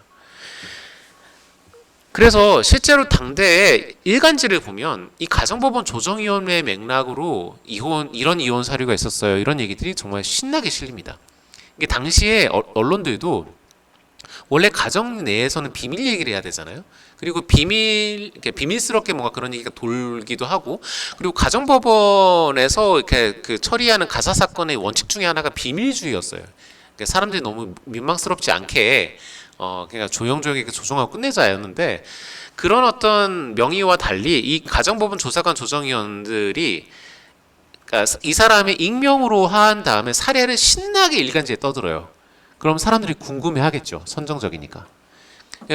그래서 실제로 당대의 일간지를 보면 이 가정법원 조정위원회의 맥락으로 이런 이혼 사례가 있었어요. 이런 얘기들이 정말 신나게 실립니다. 이게 당시에 언론들도 원래 가정 내에서는 비밀 얘기를 해야 되잖아요. 그리고 이렇게 비밀스럽게 뭔가 그런 얘기가 돌기도 하고, 그리고 가정법원에서 이렇게 그 처리하는 가사 사건의 원칙 중에 하나가 비밀주의였어요. 그러니까 사람들이 너무 민망스럽지 않게 그냥 조용조용히 조정하고 끝내자였는데, 그런 어떤 명의와 달리 이 가정법원 조사관 조정위원들이, 그러니까 이 사람의 익명으로 한 다음에 사례를 신나게 일간지에 떠들어요. 그럼 사람들이 궁금해하겠죠. 선정적이니까.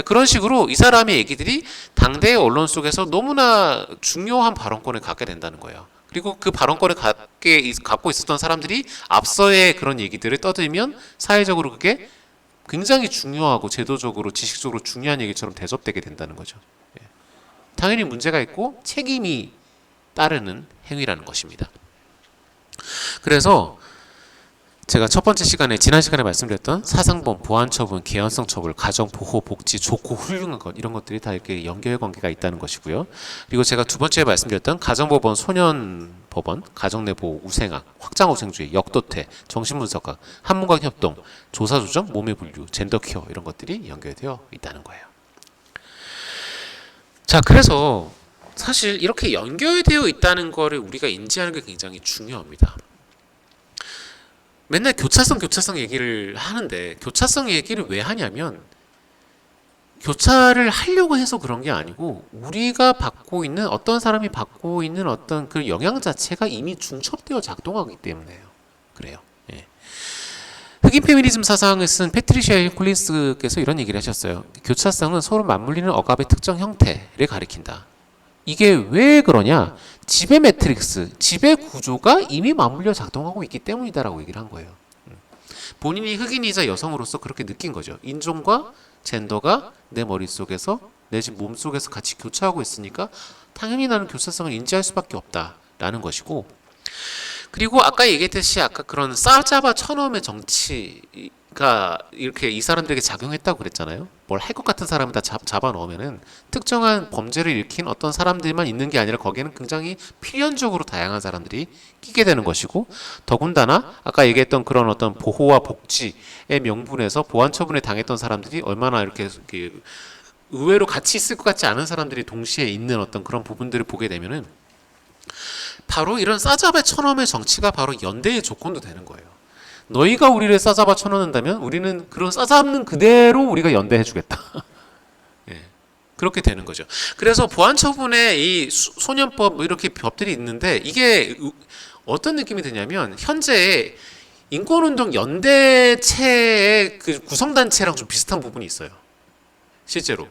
그런 식으로 이 사람의 얘기들이 당대의 언론 속에서 너무나 중요한 발언권을 갖게 된다는 거예요. 그리고 그 발언권을 갖고 있었던 사람들이 앞서의 그런 얘기들을 떠들면 사회적으로 그게 굉장히 중요하고 제도적으로 지식적으로 중요한 얘기처럼 대접되게 된다는 거죠. 당연히 문제가 있고 책임이 따르는 행위라는 것입니다. 그래서 제가 첫 번째 시간에, 지난 시간에 말씀드렸던 사상범, 보안처분, 개연성 처분, 가정보호, 복지, 좋고 훌륭한 것, 이런 것들이 다 이렇게 연결관계가 있다는 것이고요. 그리고 제가 두 번째에 말씀드렸던 가정법원, 소년법원, 가정내보호, 우생학, 확장우생주의, 역도태, 정신분석학, 한문과학 협동, 조사조정, 몸의 분류, 젠더케어, 이런 것들이 연결되어 있다는 거예요. 자, 그래서 사실 이렇게 연결되어 있다는 거를 우리가 인지하는 게 굉장히 중요합니다. 맨날 교차성 얘기를 하는데, 교차성 얘기를 왜 하냐면 교차를 하려고 해서 그런 게 아니고, 우리가 받고 있는, 어떤 사람이 받고 있는 어떤 그 영향 자체가 이미 중첩되어 작동하기 때문에요. 그래요. 예. 흑인 페미니즘 사상을 쓴 패트리시아 힐 콜린스께서 이런 얘기를 하셨어요. 교차성은 서로 맞물리는 억압의 특정 형태를 가리킨다. 이게 왜 그러냐? 지배 매트릭스, 지배 구조가 이미 맞물려 작동하고 있기 때문이다라고 얘기를 한 거예요. 본인이 흑인이자 여성으로서 그렇게 느낀 거죠. 인종과 젠더가 내 머릿속에서, 내 몸속에서 같이 교차하고 있으니까 당연히 나는 교차성을 인지할 수밖에 없다라는 것이고, 그리고 아까 얘기했듯이 아까 그런 싸잡아 쳐넣음의 정치가 이렇게 이 사람들에게 작용했다고 그랬잖아요. 뭘 할 것 같은 사람을 다 잡아 넣으면은 특정한 범죄를 일으킨 어떤 사람들만 있는 게 아니라 거기에는 굉장히 필연적으로 다양한 사람들이 끼게 되는 것이고, 더군다나 아까 얘기했던 그런 어떤 보호와 복지의 명분에서 보안 처분에 당했던 사람들이 얼마나 이렇게 의외로 같이 있을 것 같지 않은 사람들이 동시에 있는 어떤 그런 부분들을 보게 되면은 바로 이런 싸잡아 쳐넣음의 정치가 바로 연대의 조건도 되는 거예요. 너희가 우리를 싸잡아 쳐넣는다면 우리는 그런 싸잡는 그대로 우리가 연대해주겠다. 예, 그렇게 되는 거죠. 그래서 보안처분에 이 소년법 이렇게 법들이 있는데, 이게 어떤 느낌이 드냐면 현재 인권운동 연대체의 그 구성단체랑 좀 비슷한 부분이 있어요. 실제로.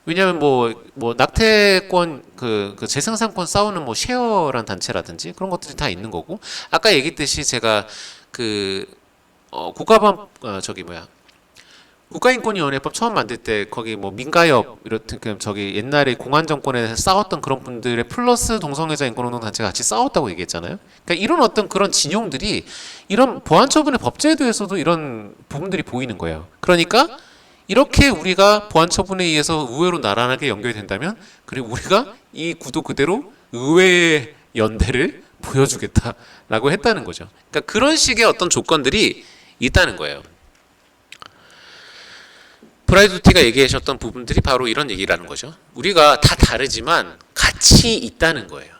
왜냐하면 뭐 낙태권 그 재생산권 싸우는 뭐 쉐어란 단체라든지 그런 것들이 다 있는 거고, 아까 얘기했듯이 제가 국가인권위원회법 처음 만들 때 거기 뭐 민가협 이렇든 저기 옛날에 공안 정권에서 싸웠던 그런 분들의 플러스 동성애자 인권운동 단체가 같이 싸웠다고 얘기했잖아요. 그러니까 이런 어떤 그런 진용들이 이런 보안처분의 법제도에서도 이런 부분들이 보이는 거예요. 그러니까 이렇게 우리가 보안처분에 의해서 의외로 나란하게 연결된다면, 그리고 우리가 이 구도 그대로 의외의 연대를 보여주겠다라고 했다는 거죠. 그러니까 그런 식의 어떤 조건들이 있다는 거예요. 브라이드티가 얘기하셨던 부분들이 바로 이런 얘기라는 거죠. 우리가 다 다르지만 같이 있다는 거예요.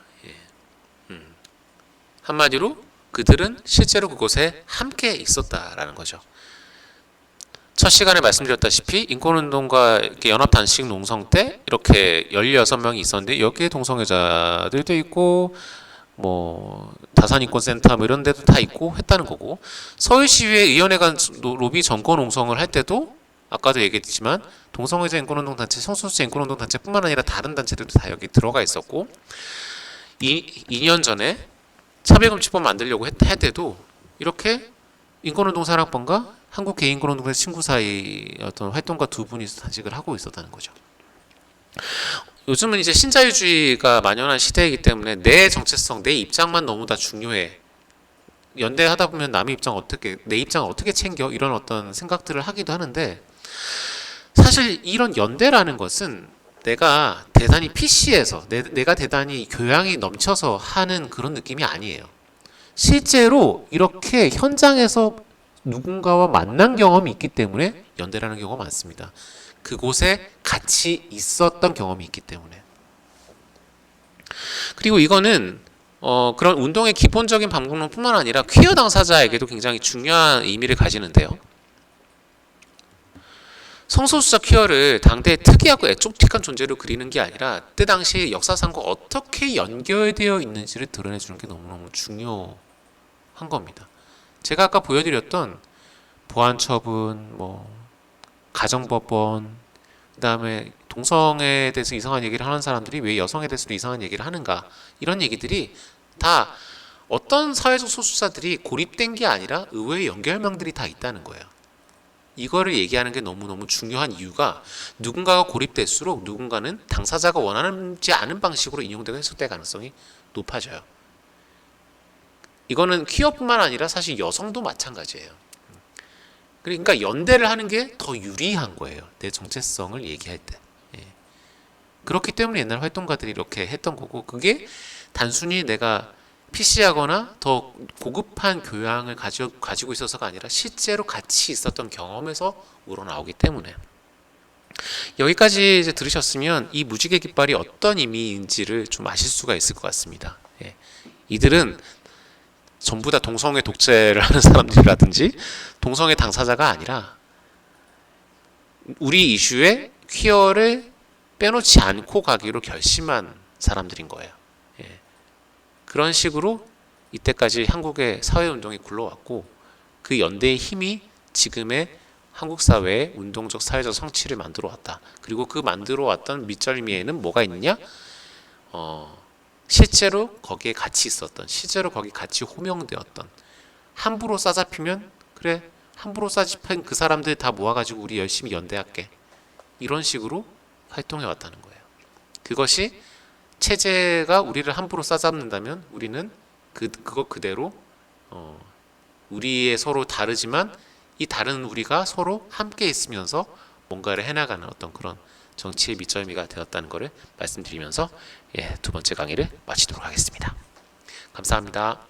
한마디로 그들은 실제로 그곳에 함께 있었다라는 거죠. 첫 시간에 말씀드렸다시피 인권운동과 연합단식 농성 때 이렇게 16명이 있었는데, 여기에 동성애자들도 있고 뭐 다산인권센터 뭐 이런 데도 다 있고 했다는 거고, 서울시의회 의원회관 로비 점거 농성을 할 때도 아까도 얘기했지만 동성애자 인권운동 단체, 성소수자 인권운동 단체뿐만 아니라 다른 단체들도 다 여기 들어가 있었고, 2년 전에 차별금지법 만들려고 할 때도 이렇게 인권운동 사랑방과 한국개인권운동의 친구 사이 어떤 활동가 두 분이 단식을 하고 있었다는 거죠. 요즘은 이제 신자유주의가 만연한 시대이기 때문에 내 정체성, 내 입장만 너무 다 중요해. 연대하다 보면 남의 입장 내 입장을 어떻게 챙겨? 이런 어떤 생각들을 하기도 하는데, 사실 이런 연대라는 것은 내가 대단히 PC에서 내가 대단히 교양이 넘쳐서 하는 그런 느낌이 아니에요. 실제로 이렇게 현장에서 누군가와 만난 경험이 있기 때문에 연대라는 경우가 많습니다. 그곳에 같이 있었던 경험이 있기 때문에. 그리고 이거는 그런 운동의 기본적인 방법론뿐만 아니라 퀴어 당사자에게도 굉장히 중요한 의미를 가지는데요. 성소수자 퀴어를 당대의 특이하고 엑조틱한 존재로 그리는 게 아니라 그때 당시 역사상과 어떻게 연결되어 있는지를 드러내주는 게 너무너무 중요한 겁니다. 제가 아까 보여드렸던 보안처분, 가정법원, 그 다음에 동성애에 대해서 이상한 얘기를 하는 사람들이 왜 여성에 대해서도 이상한 얘기를 하는가, 이런 얘기들이 다 어떤 사회적 소수자들이 고립된 게 아니라 의외의 연결망들이 다 있다는 거예요. 이거를 얘기하는 게 너무너무 중요한 이유가 누군가가 고립될수록 누군가는 당사자가 원하지 않은 방식으로 인용되고 해석될 가능성이 높아져요. 이거는 퀴어뿐만 아니라 사실 여성도 마찬가지예요. 그러니까 연대를 하는 게 더 유리한 거예요. 내 정체성을 얘기할 때. 그렇기 때문에 옛날 활동가들이 이렇게 했던 거고, 그게 단순히 내가 PC하거나 더 고급한 교양을 가지고 있어서가 아니라 실제로 같이 있었던 경험에서 우러나오기 때문에. 여기까지 이제 들으셨으면 이 무지개 깃발이 어떤 의미인지를 좀 아실 수가 있을 것 같습니다. 이들은 전부 다 동성애 독재를 하는 사람들이라든지 동성애 당사자가 아니라 우리 이슈에 퀴어를 빼놓지 않고 가기로 결심한 사람들인 거예요. 그런 식으로 이때까지 한국의 사회운동이 굴러왔고, 그 연대의 힘이 지금의 한국 사회의 운동적 사회적 성취를 만들어 왔다. 그리고 그 만들어 왔던 밑절미에는 뭐가 있느냐? 실제로 거기에 같이 있었던, 실제로 거기 같이 호명되었던, 함부로 싸잡히면 그래, 함부로 싸잡힌 그 사람들 다 모아가지고 우리 열심히 연대할게, 이런 식으로 활동해 왔다는 거예요. 그것이 체제가 우리를 함부로 싸잡는다면 우리는 그거 그대로 우리의 서로 다르지만 이 다른 우리가 서로 함께 있으면서 뭔가를 해나가는 어떤 그런 정치의 밑절미가 되었다는 것을 말씀드리면서 두 번째 강의를 마치도록 하겠습니다. 감사합니다.